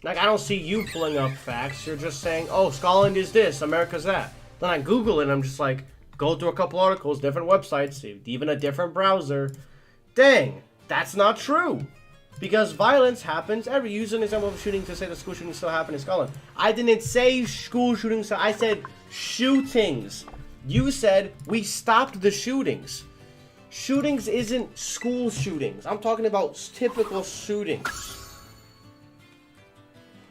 Speaker 2: Like, I don't see you pulling up facts. You're just saying, oh, Scotland is this, America's that. Then I Google it, and I'm just like, go through a couple articles, different websites, even a different browser. Dang, that's not true. Because violence happens every... Use an example of a shooting to say that school shootings still happen in Scotland. I didn't say school shootings, I said shootings. You said we stopped the shootings. Shootings isn't school shootings. I'm talking about typical shootings.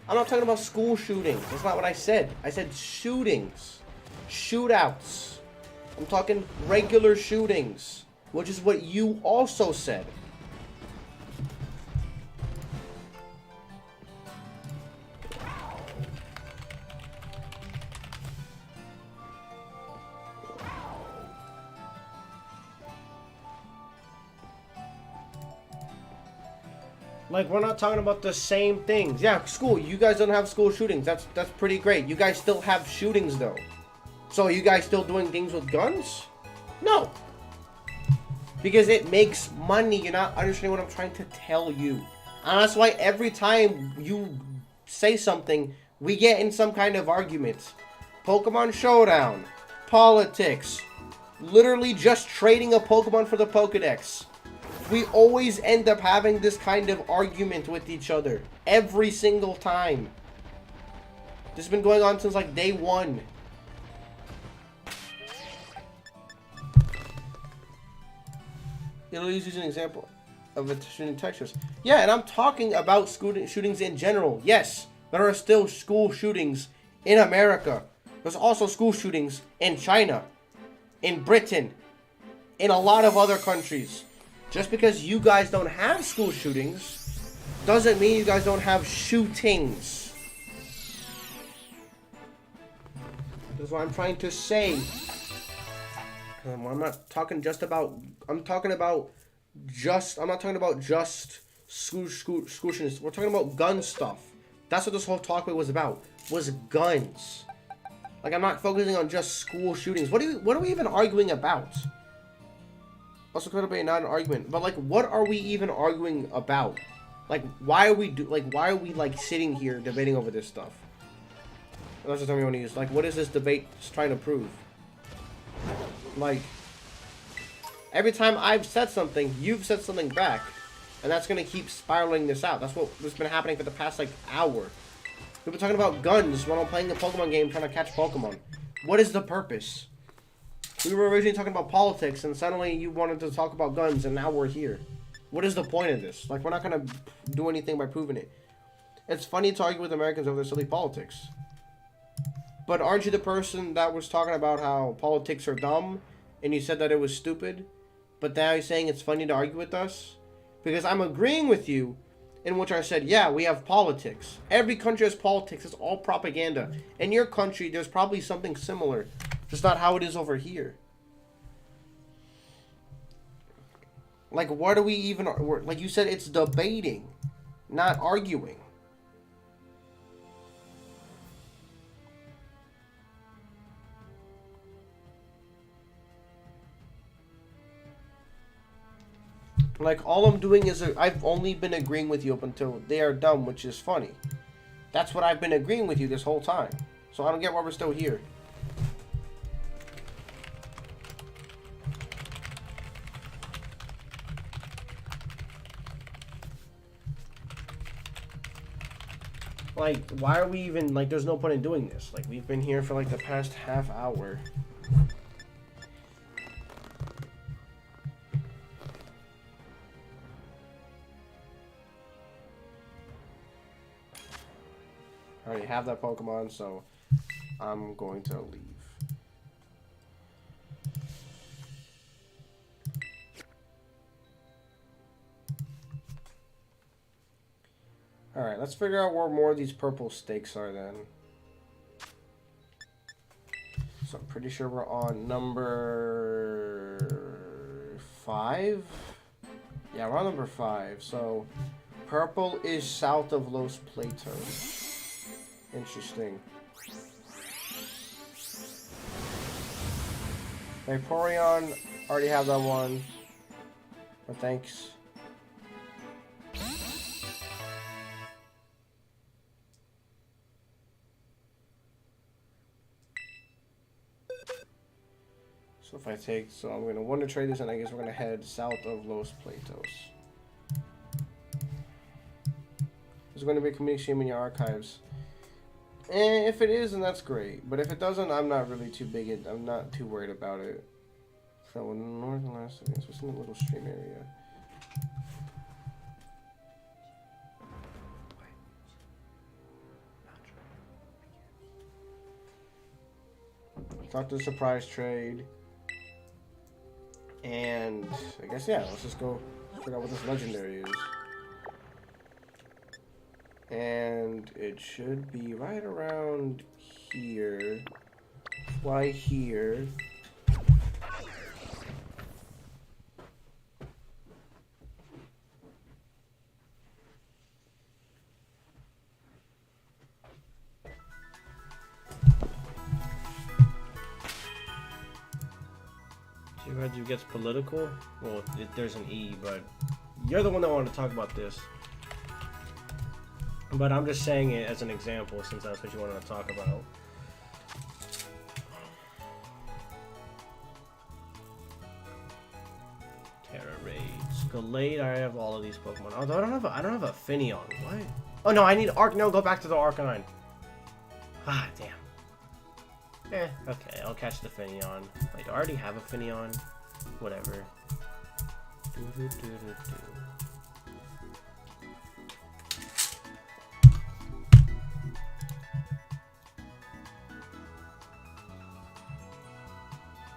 Speaker 2: I'm not talking about school shootings. That's not what I said. I said shootings. Shootouts. I'm talking regular shootings, which is what you also said. Like, we're not talking about the same things. Yeah, school. You guys don't have school shootings. That's pretty great. You guys still have shootings, though. So are you guys still doing things with guns? No. Because it makes money. You're not understanding what I'm trying to tell you. And that's why every time you say something, we get in some kind of argument. Pokemon Showdown. Politics. Literally just trading a Pokemon for the Pokedex. We always end up having this kind of argument with each other. Every single time. This has been going on since like day one. It'll use an example of a shooting in Texas. Yeah, and I'm talking about shootings in general. Yes, there are still school shootings in America. There's also school shootings in China, in Britain, in a lot of other countries. Just because you guys don't have school shootings doesn't mean you guys don't have shootings. That's what I'm trying to say. I'm not talking just about... I'm not talking about just school shootings. We're talking about gun stuff. That's what this whole talk was about. Was guns. Like, I'm not focusing on just school shootings. What are we even arguing about? Also could have been not an argument, but like, what are we even arguing about? Like, why are we sitting here debating over this stuff? That's just something I want to use. Like, what is this debate trying to prove? Like, every time I've said something, you've said something back, and that's gonna keep spiraling this out. That's what's been happening for the past like hour. We've been talking about guns while I'm playing a Pokemon game trying to catch Pokemon. What is the purpose? We were originally talking about politics, and suddenly you wanted to talk about guns, and now we're here. What is the point of this? Like, we're not going to do anything by proving it. It's funny to argue with Americans over their silly politics. But aren't you the person that was talking about how politics are dumb, and you said that it was stupid, but now you're saying it's funny to argue with us? Because I'm agreeing with you, in which I said, yeah, we have politics. Every country has politics. It's all propaganda. In your country, there's probably something similar. Just not how it is over here. Like, what are we even... Like you said, it's debating, not arguing. Like, all I'm doing is... I've only been agreeing with you up until they are dumb, which is funny. That's what I've been agreeing with you this whole time. So I don't get why we're still here. Like, why are we even, like, there's no point in doing this. Like, we've been here for, like, the past half hour. I already have that Pokemon, so I'm going to leave. Alright, let's figure out where more of these purple stakes are then. So I'm pretty sure we're on number 5? Yeah, we're on number 5. So purple is south of Los Platos. Interesting. Vaporeon, already have that one. But thanks. So if I take, so I'm gonna want to trade this, and I guess we're gonna head south of Los Platos. There's going to be a communication in your archives. And if it is, then that's great. But if it doesn't, I'm not really too big. I'm not too worried about it. So in north and last, so it's in a little stream area. Talk to the surprise trade. And I guess, yeah, let's just go figure out what this legendary is. And it should be right around here. Fly here. It gets political. Well, there's an E, but you're the one that wanted to talk about this. But I'm just saying it as an example, since that's what you wanted to talk about. Terra Raid, Scarlet. I have all of these Pokemon. Although I don't have a Finneon. What? Oh no, I need Arc. No, go back to the Arcanine. Ah, damn. Okay, I'll catch the Finneon. Wait, do I already have a Finneon? Whatever.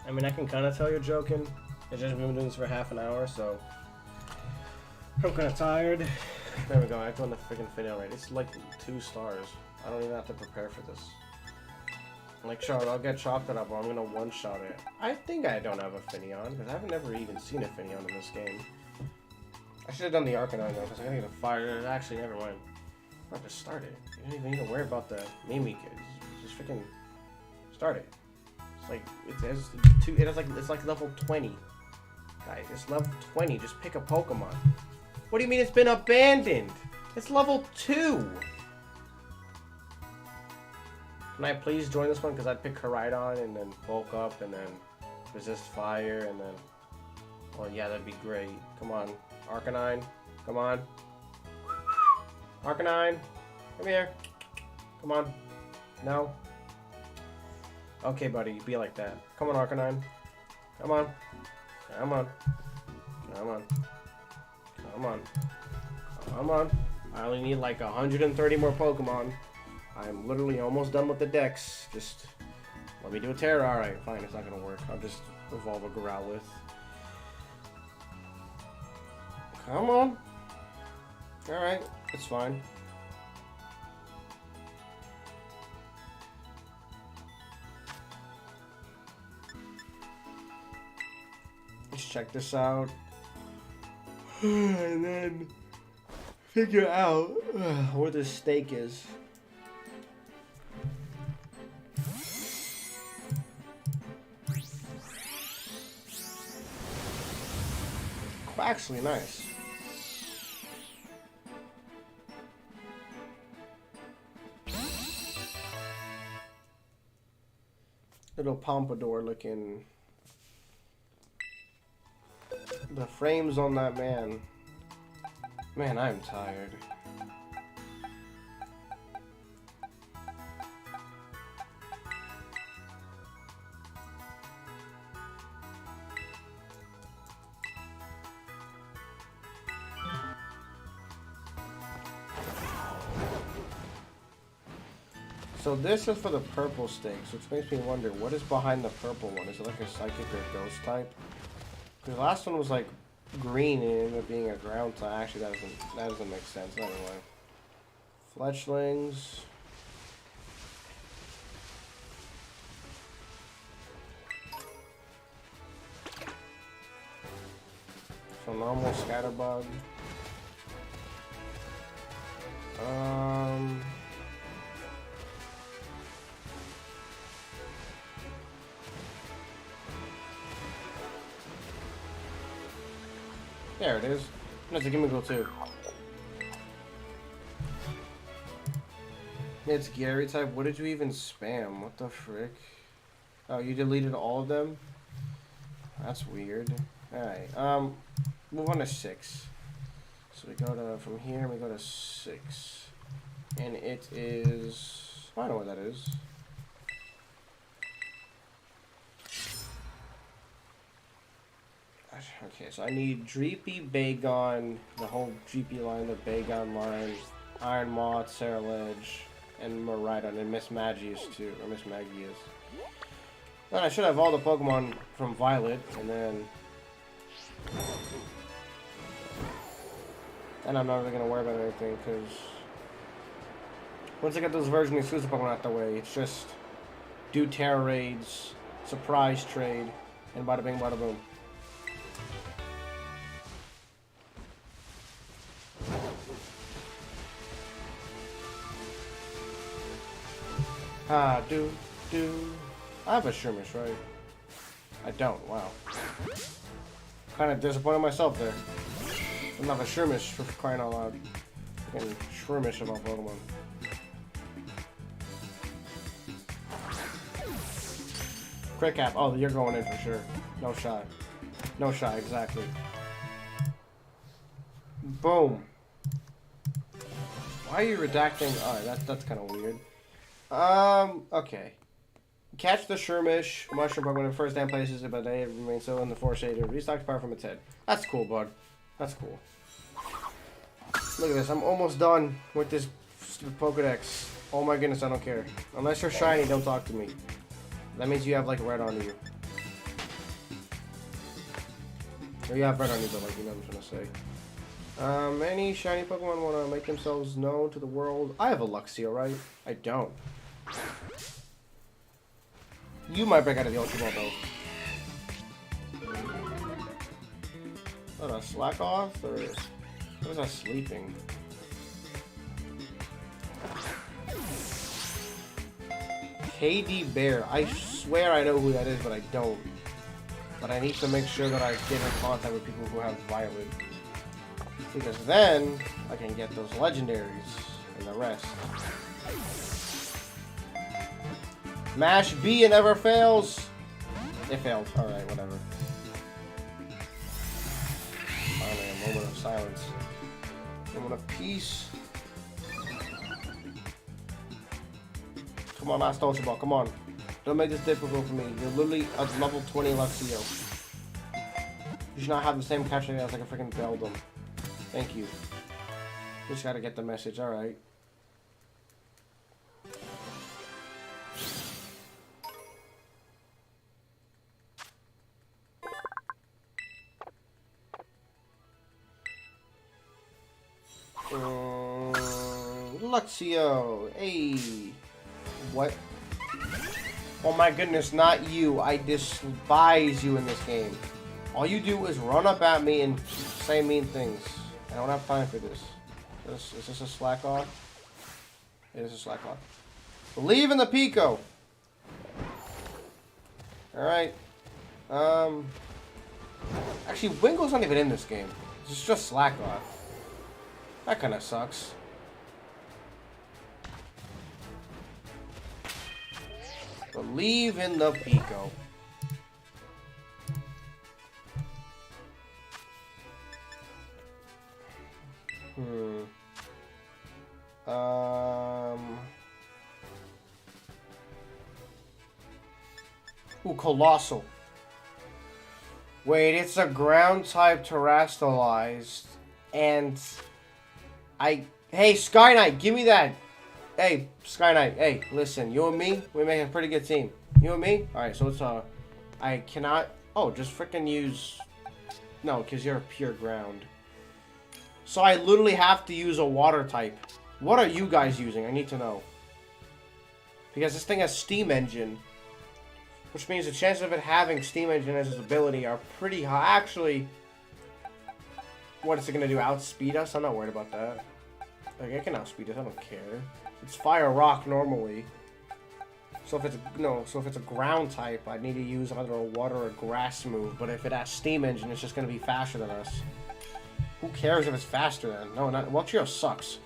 Speaker 2: I mean, I can kind of tell you're joking. It's just we've been doing this for half an hour, so I'm kind of tired. There we go. I found the freaking Finneon right. It's like 2 stars. I don't even have to prepare for this. Like, sure, I'll get chocolate up, but I'm gonna one-shot it. I think I don't have a Finneon, because I've never even seen a Finneon in this game. I should have done the Arcanine, though, because I gotta get a fire. Actually, never mind. I'll just start it. You don't even need to worry about the Mimi kids. Just freaking start it. It's like, it's like level 20. Guys, it's level 20. Just pick a Pokemon. What do you mean it's been abandoned? It's level 2. Can I please join this one? Because I'd pick Koraidon and then bulk up and then resist fire and then... Oh yeah, that'd be great. Come on. Arcanine. Come on. Arcanine. Come here. Come on. No. Okay, buddy. Be like that. Come on, Arcanine. Come on. Come on. Come on. Come on. Come on. I only need like 130 more Pokemon. I'm literally almost done with the dex. Just let me do a Terra. Alright, fine. It's not going to work. I'll just evolve a Growlithe. Come on. Alright, it's fine. Let's check this out. And then figure out where this stake is. Actually, nice. Little pompadour looking. The frames on that man. Man, I'm tired.
Speaker 1: So this is for the purple stakes, which makes me wonder, what is behind the purple one? Is it like a psychic or a ghost type? Because the last one was like green and it ended up being a ground type. Actually, that doesn't make sense. Anyway. Fletchlings. So normal scatterbug. There it is. That's a gimme too. It's Gary type. What did you even spam? What the frick? Oh, you deleted all of them? That's weird. Alright, move on to 6. So we go to, from here, we go to 6. And it is, I don't know what that is. Okay, so I need Dreepy, Bagon, the whole Dreepy line, the Bagon line, Iron Moth, Saraledge, and Maridon, and Miss Maggie is too, or Miss Maggie is. Then I should have all the Pokemon from Violet, and then I'm not really going to worry about anything, because once I get those version exclusive Pokemon out the way, it's just do Terra Raids, surprise trade, and bada bing bada boom. I have a Shroomish, right? I don't, wow. Kind of disappointed myself there. I don't have a Shroomish for crying out loud. Fucking Shroomish of all Pokemon. Crit Cap, oh, you're going in for sure. No shot. No shot, exactly. Boom. Why are you redacting? Alright, that's kind of weird. Okay. Catch the Shroomish, Mushroom Pokemon in the first 10 places, but they remain so in the force area to restock power from its head. That's cool, bud. That's cool. Look at this, I'm almost done with this stupid Pokedex. Oh my goodness, I don't care. Unless you're shiny, don't talk to me. That means you have like red on you. Or you have red on you, but like, you know what I'm trying to say. Any shiny Pokemon want to make themselves known to the world? I have a Luxio, right? I don't. You might break out of the Ultra Ball, though. What, a slack off? Or what is that sleeping? KD Bear. I swear I know who that is, but I don't. But I need to make sure that I get in contact with people who have Violet. Because then I can get those legendaries and the rest. Mash B, it never fails. It failed. Alright, whatever. Finally, a moment of silence. A moment of peace. Come on, last Ultra Ball. Come on. Don't make this difficult for me. You're literally a level 20 Luxio. You should not have the same catch rate as like a freaking Beldum. Thank you. Just gotta get the message. Alright. Luxio, hey, what? Oh my goodness, not you! I despise you in this game. All you do is run up at me and say mean things. I don't have time for this. Is this a slack off? It is a slack off. Believe in the Pico. All right. Actually, Winkle's not even in this game. It's just slack off. That kind of sucks. Believe in the Pico. Ooh, Colossal. Wait, it's a ground type terrestrialized, and hey, Sky Knight, give me that. Hey, Sky Knight. Hey, listen. You and me, we make a pretty good team. You and me? Alright, so it's, I cannot... Oh, just freaking use... No, because you're pure ground. So I literally have to use a water type. What are you guys using? I need to know. Because this thing has steam engine. Which means the chances of it having steam engine as its ability are pretty high. Actually, what is it going to do? Outspeed us? I'm not worried about that. Like, it can outspeed us. I don't care. It's fire rock normally. So if it's a ground type, I need to use either a water or grass move. But if it has steam engine, it's just going to be faster than us. Who cares if it's faster then? No, not Walkshiro sucks.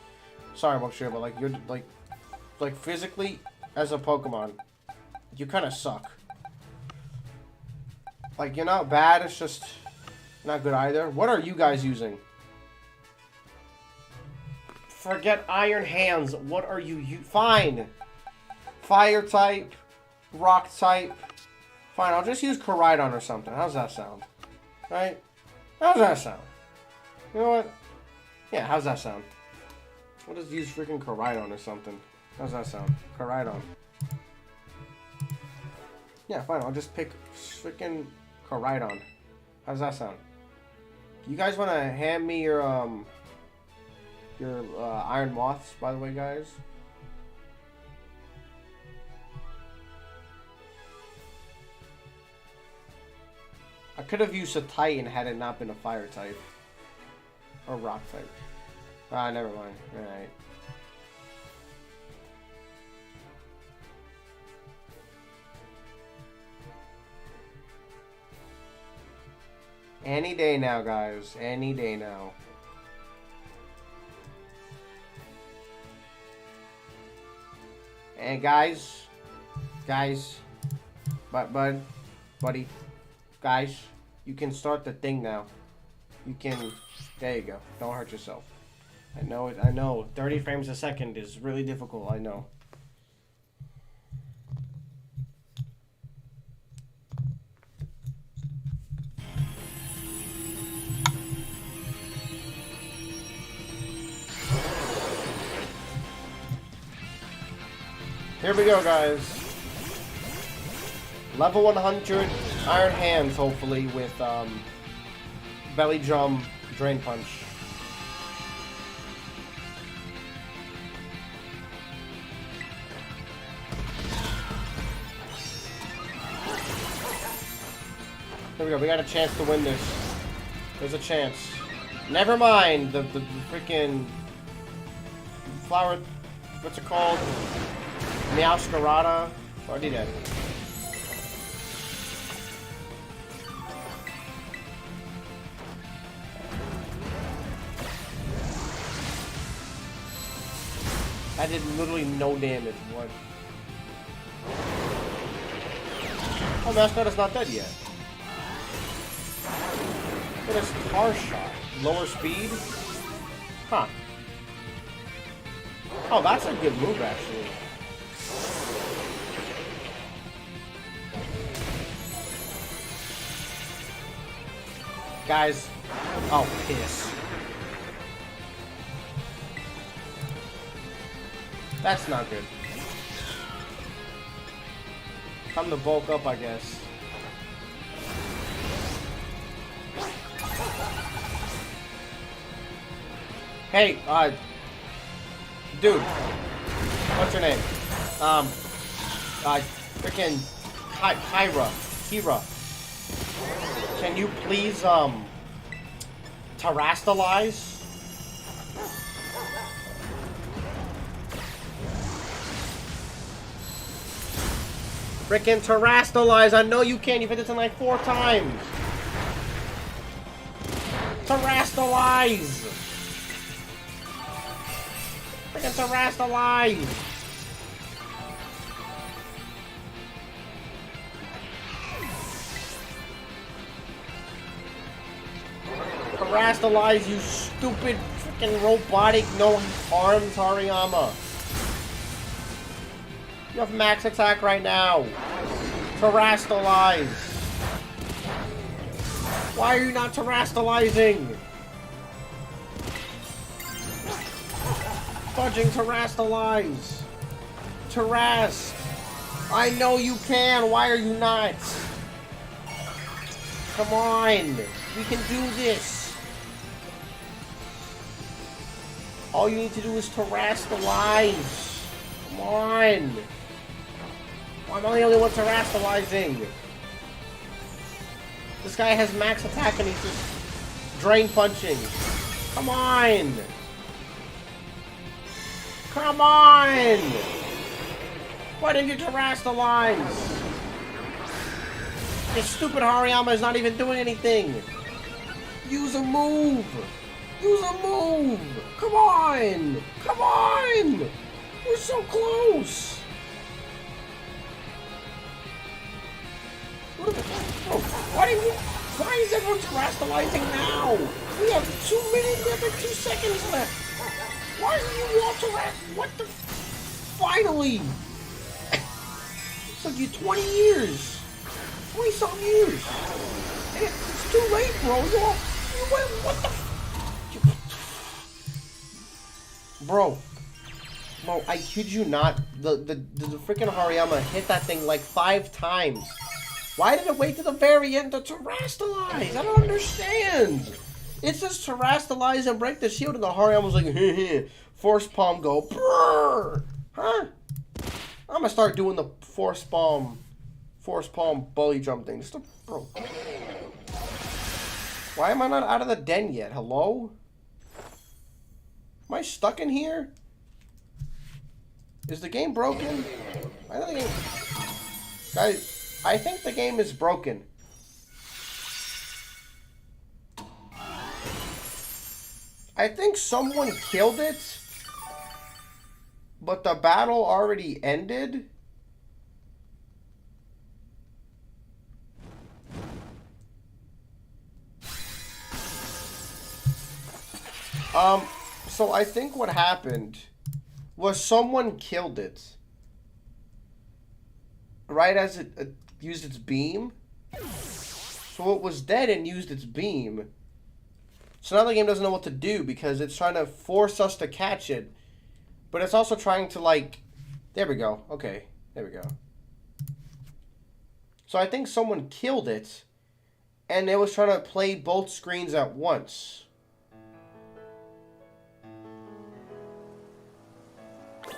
Speaker 1: Sorry, Walkshiro, but like you're like physically as a Pokemon, you kind of suck. Like you're not bad. It's just not good either. What are you guys using? Forget Iron Hands. What are you Fine. Fire type, rock type. Fine, I'll just use Koraidon or something. How's that sound? Right? How's that sound? You know what? Yeah, how's that sound? We'll just use freaking Koraidon or something. How's that sound? Koraidon. Yeah, fine. I'll just pick freaking Koraidon. How's that sound? You guys want to hand me your Iron Moths, by the way, guys? I could have used a Titan had it not been a fire type. Or rock type. Ah, never mind. Alright. Any day now, guys. Any day now. And guys, buddy, guys, you can start the thing now. You can, there you go. Don't hurt yourself. I know it. I know. 30 frames a second is really difficult. I know. Here we go, guys. Level 100 Iron Hands, hopefully, with Belly Drum Drain Punch. Here we go. We got a chance to win this. There's a chance. Never mind the freaking flower. What's it called? Meowscarada. Already dead. I did literally no damage. What? Oh, Meowscarada's not dead yet. Look at this car shot. Lower speed? Huh. Oh, that's a good move, actually. Guys. Oh, piss. That's not good. Time to bulk up, I guess. Hey, dude. What's your name? Freaking Kira. Can you please, terrastalize? Frickin' terrastalize! I know you can. You've hit this in like 4 times. Terrastalize! Frickin' terrastalize! Terrastalize, you stupid freaking robotic no arms Hariyama. You have max attack right now. Terrastalize. Why are you not terrastalizing? fudging terrastalize. Terrast. I know you can. Why are you not? Come on. We can do this. All you need to do is terrastalize. Come on. I'm the only one terrastalizing. This guy has max attack and he's just drain punching. Come on. Come on. Why didn't you terrastalize? This stupid Hariyama is not even doing anything. Use a move. Use a move. Come on. Come on. We're so close. Why is everyone terrastalizing now? We have 2 minutes, we have like 2 seconds left. Why are you all terrast? What the? Finally! It took you 20 years. 20-some years. And it's too late, bro. What the? Bro, I kid you not. The freaking Hariyama hit that thing like 5 times. Why did it wait to the very end to terrastalize? I don't understand. It says terrastalize and break the shield, and the Hariyama was like, force palm go, brrr. Huh? I'm gonna start doing the force palm bully jump thing. Bro. Why am I not out of the den yet? Hello? Am I stuck in here? Is the game broken? I don't think. Guys. I think the game is broken. I think someone killed it, but the battle already ended. So I think what happened was someone killed it. Right as it used its beam. So it was dead and used its beam. So now the game doesn't know what to do because it's trying to force us to catch it. But it's also trying to like... There we go. Okay. There we go. So I think someone killed it. And it was trying to play both screens at once.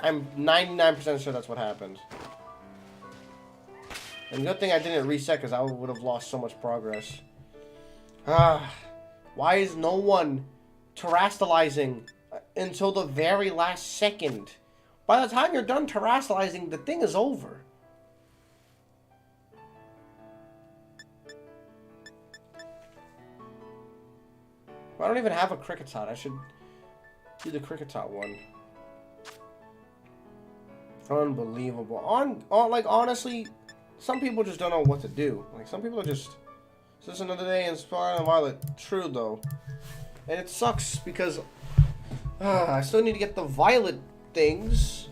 Speaker 1: I'm 99% sure that's what happened. And good thing I didn't reset because I would have lost so much progress. Why is no one terrastalizing until the very last second? By the time you're done terrastalizing, the thing is over. I don't even have a cricket tot. I should do the cricket tot one. Unbelievable. Like, honestly... Some people just don't know what to do. Like, some people are just another day in Scarlet and Violet. True, though. And it sucks because I still need to get the Violet things.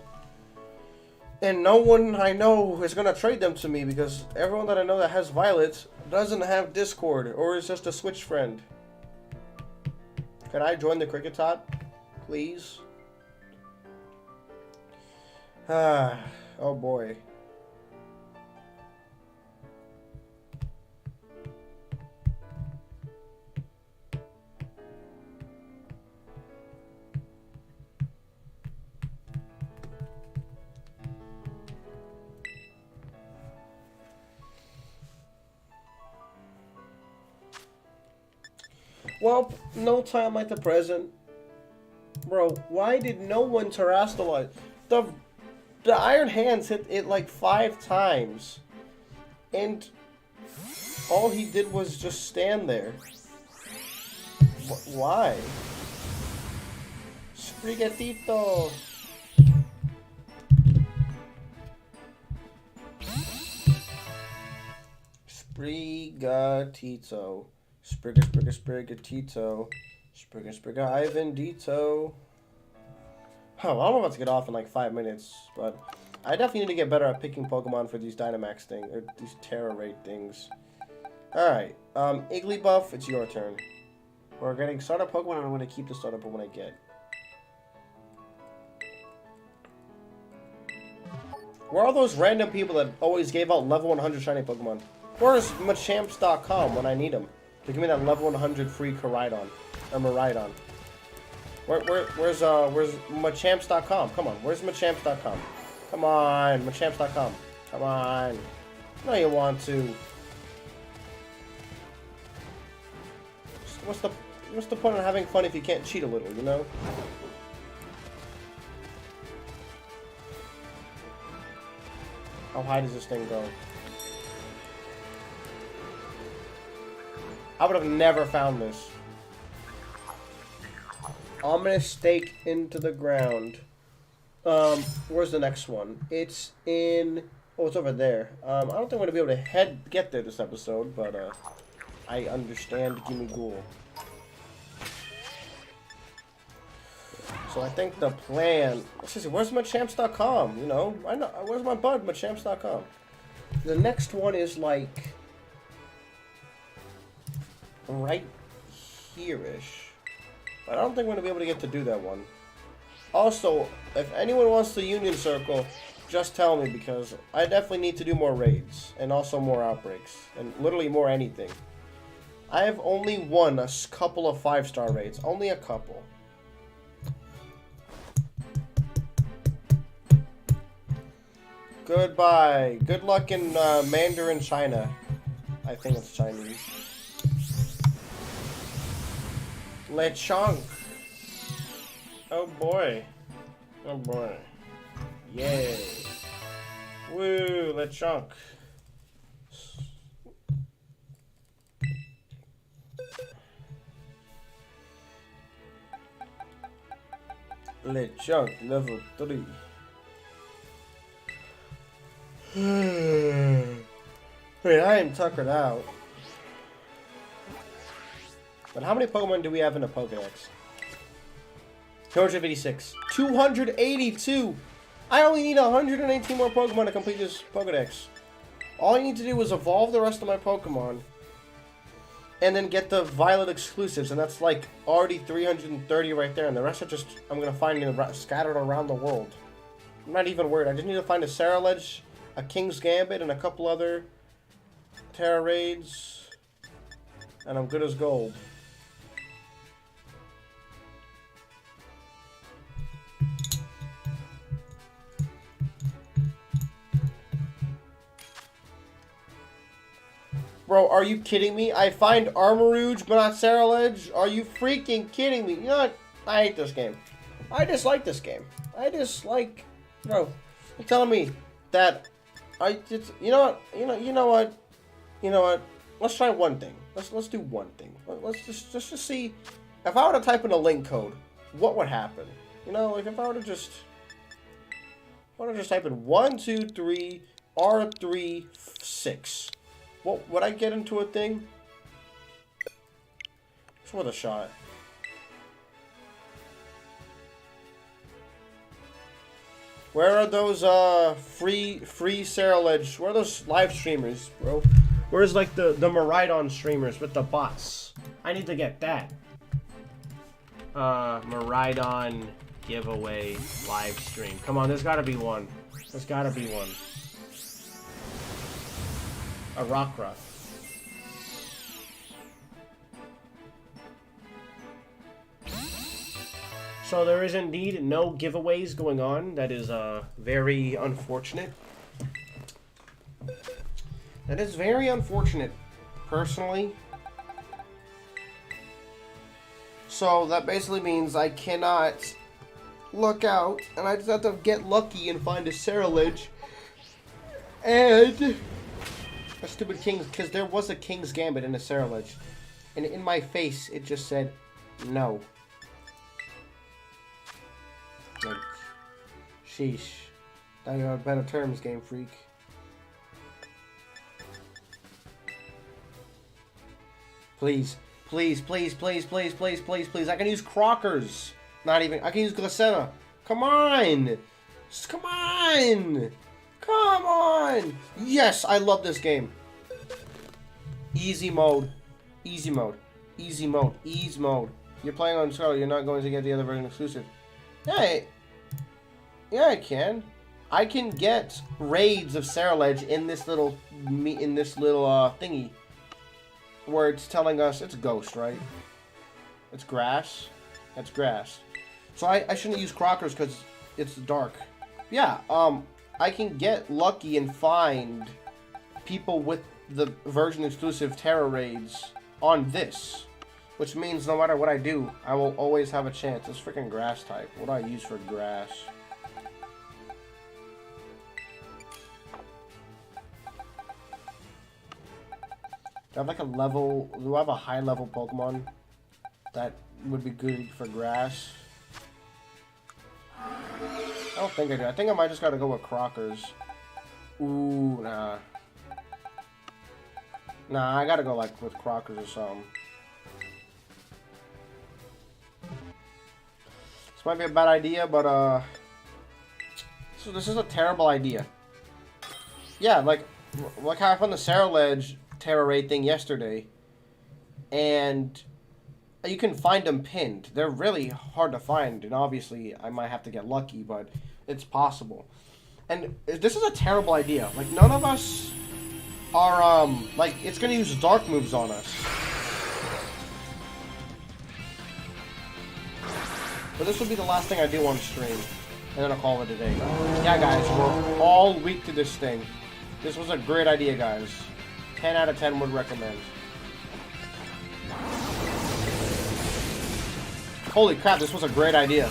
Speaker 1: And no one I know is going to trade them to me because everyone that I know that has Violet doesn't have Discord or is just a Switch friend. Can I join the Cricket Tot, please? Oh boy. Well, no time like the present. Bro, why did no one terrastalize? The Iron Hands hit it like 5 times. And all he did was just stand there. Why? Sprigatito. Sprigatito. Sprigatito. Sprigga Ivan Dito. Oh, I'm about to get off in like 5 minutes, but I definitely need to get better at picking Pokemon for these Dynamax things, or these Terra Raid things. Alright, Igglybuff, it's your turn. We're getting starter Pokemon, and I'm going to keep the starter Pokemon I get. Where are those random people that always gave out level 100 shiny Pokemon? Where's Machamps.com when I need them? To give me that level 100 free Koraidon. Or Miraidon. Where's Machamps.com? Come on, where's Machamps.com? Come on, Machamps.com. Come on. No, you want to. What's the point of having fun if you can't cheat a little, you know? How high does this thing go? I would have never found this. Ominous stake into the ground. Where's the next one? It's in... Oh, it's over there. I don't think I'm going to be able to get there this episode, but I understand. Gimme Ghoul. So I think the plan... Let's see, where's Machamps.com? You know, I know. Where's my bud, Machamps.com? The next one is like... right here-ish. But I don't think we're going to be able to get to do that one. Also, if anyone wants the Union Circle, just tell me, because I definitely need to do more raids. And also more outbreaks. And literally more anything. I have only won a couple of 5-star raids. Only a couple. Goodbye. Good luck in Mandarin China. I think it's Chinese. Lechonk. Oh boy. Oh boy. Yay. Woo, Lechonk. Lechonk level 3. Wait, I am tuckered out. But how many Pokemon do we have in a Pokedex? 256. 282! I only need 118 more Pokemon to complete this Pokedex. All I need to do is evolve the rest of my Pokemon. And then get the Violet exclusives. And that's like already 330 right there. And the rest are just, I'm going to find scattered around the world. I'm not even worried. I just need to find a Saraledge, a King's Gambit, and a couple other Terra Raids. And I'm good as gold. Bro, are you kidding me? I find Armarouge, but not Saraledge? Are you freaking kidding me? You know what? I hate this game. I dislike this game. I dislike... Bro, you're telling me that... You know what? Let's try one thing. Let's do one thing. Let's just see... If I were to type in a link code, what would happen? You know, like if I were to just... type in 1, 2, 3, R3, 6... What, would I get into a thing? It's worth a shot. Where are those free Saraledge? Where are those live streamers, bro? Where's like the Miraidon streamers with the bots? I need to get that. Miraidon giveaway live stream. Come on, there's gotta be one. There's gotta be one. A Rockruff. So there is indeed no giveaways going on. That is very unfortunate. That is very unfortunate, personally. So that basically means I cannot look out, and I just have to get lucky and find a Saraledge. And... a stupid King's, because there was a King's Gambit in a Saraledge. And in my face, it just said, no. Like, sheesh. Now you're on better terms, Game Freak. Please. Please, please, please, please, please, please, please. I can use Crockers. Not even, I can use Glycena. Come on. Just come on. Come on! Yes, I love this game. Easy mode. Easy mode. Easy mode. Ease mode. You're playing on Scarlet, you're not going to get the other version exclusive. Hey! Yeah, I can. I can get raids of Scarlet in this little thingy, where it's telling us it's ghost, right? It's grass. That's grass. So I shouldn't use Crockers because it's dark. Yeah. I can get lucky and find people with the version exclusive Terra raids on this. Which means no matter what I do, I will always have a chance. It's freaking grass type. What do I use for grass? Do I have like a level... Do I have a high level Pokemon that would be good for grass? I don't think I do. I think I might just gotta go with Crockers. Ooh, nah. Nah, I gotta go like with Crockers or something. This might be a bad idea, but so this is a terrible idea. Yeah, like how I found the Scarlet Terra Raid thing yesterday, and you can find them pinned. They're really hard to find, and obviously I might have to get lucky, but it's possible. And this is a terrible idea. Like, none of us are like, it's gonna use dark moves on us. But this will be the last thing I do on stream, and then I'll call it a day. Yeah, guys, we're all weak to this thing. This was a great idea, guys. 10 out of 10 would recommend. Holy crap, this was a great idea.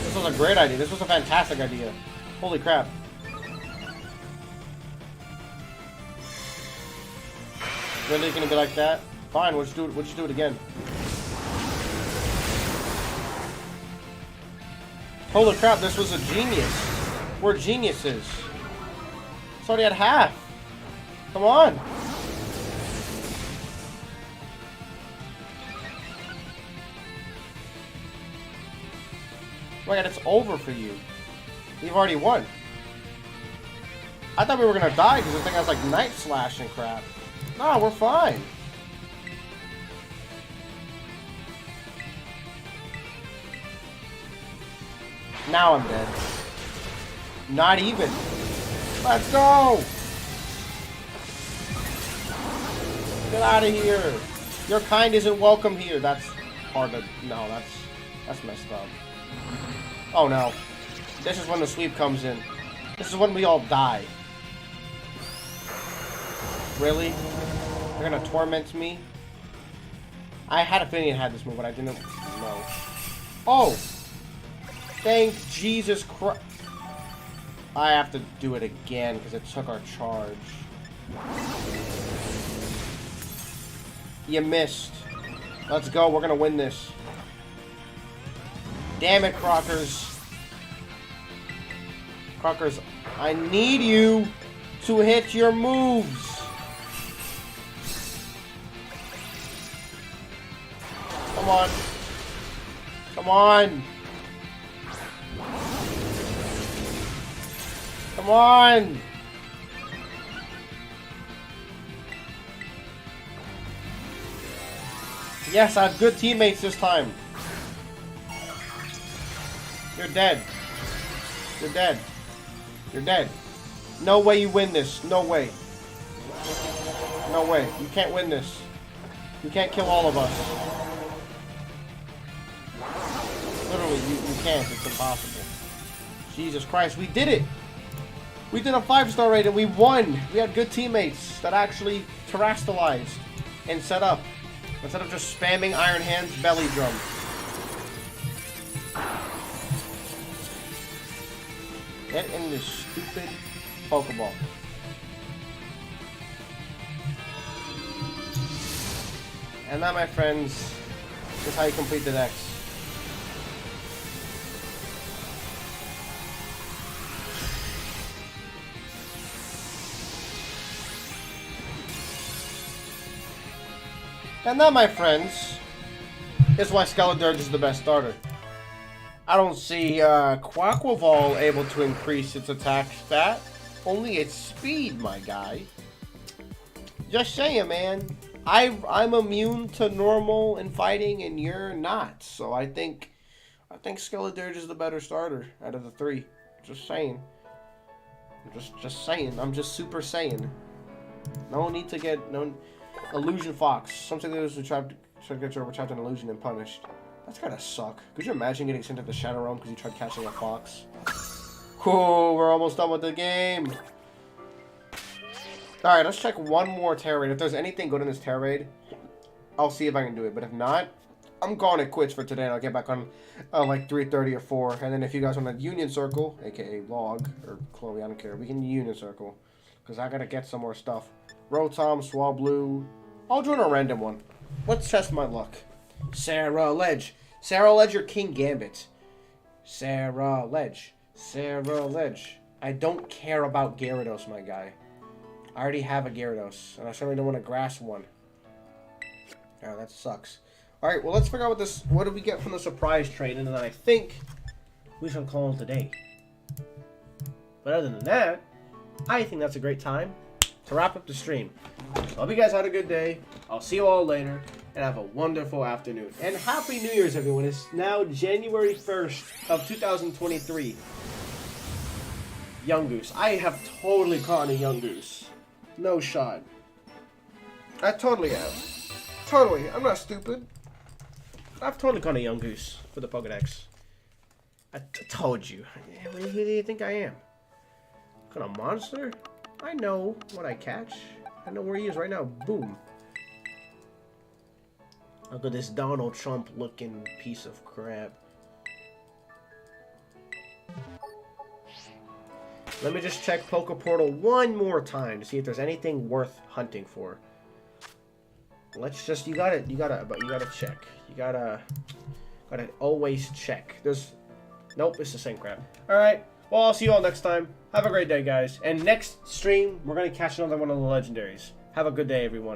Speaker 1: This was a great idea. This was a fantastic idea. Holy crap. Really gonna be like that? Fine, we'll just do it again. Holy crap, this was a genius. We're geniuses. It's already at half. Come on. Oh my god, it's over for you. You've already won. I thought we were gonna die because this thing has like Night Slash and crap. No, we're fine. Now I'm dead. Not even. Let's go! Get out of here! Your kind isn't welcome here. That's hard to... No, that's messed up. Oh no. This is when the sweep comes in. This is when we all die. Really? You're gonna torment me? I had a feeling it had this move, but I didn't know. Oh! Thank Jesus Christ. I have to do it again because it took our charge. You missed. Let's go. We're gonna win this. Damn it, Crockers. Crockers, I need you to hit your moves. Come on. Come on. Come on. Yes, I have good teammates this time. You're dead. You're dead. You're dead. No way you win this. No way. No way. You can't win this. You can't kill all of us. Literally, you can't. It's impossible. Jesus Christ, we did it! We did a 5-star raid and we won! We had good teammates that actually terrestrialized and set up. Instead of just spamming Iron Hand's belly drum. Get in this stupid Pokeball. And that, my friends, is how you complete the decks. And that, my friends, is why Scarlet is the best starter. I don't see Quaquaval able to increase its attack stat. Only its speed, my guy. Just saying, man. I'm immune to normal and fighting, and you're not. So I think Scarlet is the better starter out of the three. Just saying. Just saying. I'm just super saying. No need to get no illusion fox. Something that was trapped in illusion and punished. That's gotta suck. Could you imagine getting sent to the Shadow Realm because you tried catching a fox? Whoa, we're almost done with the game. Alright, let's check one more Terror Raid. If there's anything good in this Terror Raid, I'll see if I can do it. But if not, I'm calling it quits for today. And I'll get back on like 3:30 or 4. And then if you guys want a Union Circle, aka Log, or Chloe, I don't care. We can Union Circle. Because I gotta get some more stuff. Rotom, Swablu. I'll join a random one. Let's test my luck. Sarah Ledge. Sarah Ledge or King Gambit? Sarah Ledge. Sarah Ledge. I don't care about Gyarados, my guy. I already have a Gyarados, and I certainly don't want to grass one. Oh, that sucks. Alright, well, let's figure out what do we get from the surprise trade, and then I think we shall call it a day. But other than that, I think that's a great time to wrap up the stream. Hope you guys had a good day. I'll see you all later, and have a wonderful afternoon. And Happy New Year's, everyone. It's now January 1st of 2023. Young Goose. I have totally caught a Young Goose. No shot. I totally have. Totally. I'm not stupid. I've totally caught a Young Goose for the Pokedex. I told you. Who do you think I am? Kind of monster? I know what I catch. I know where he is right now. Boom. Look at this Donald Trump looking piece of crap. Let me just check Poke Portal one more time to see if there's anything worth hunting for. Let's just, you gotta check. You gotta always check. Nope, it's the same crap. Alright, well, I'll see you all next time. Have a great day, guys. And next stream, we're gonna catch another one of the legendaries. Have a good day, everyone.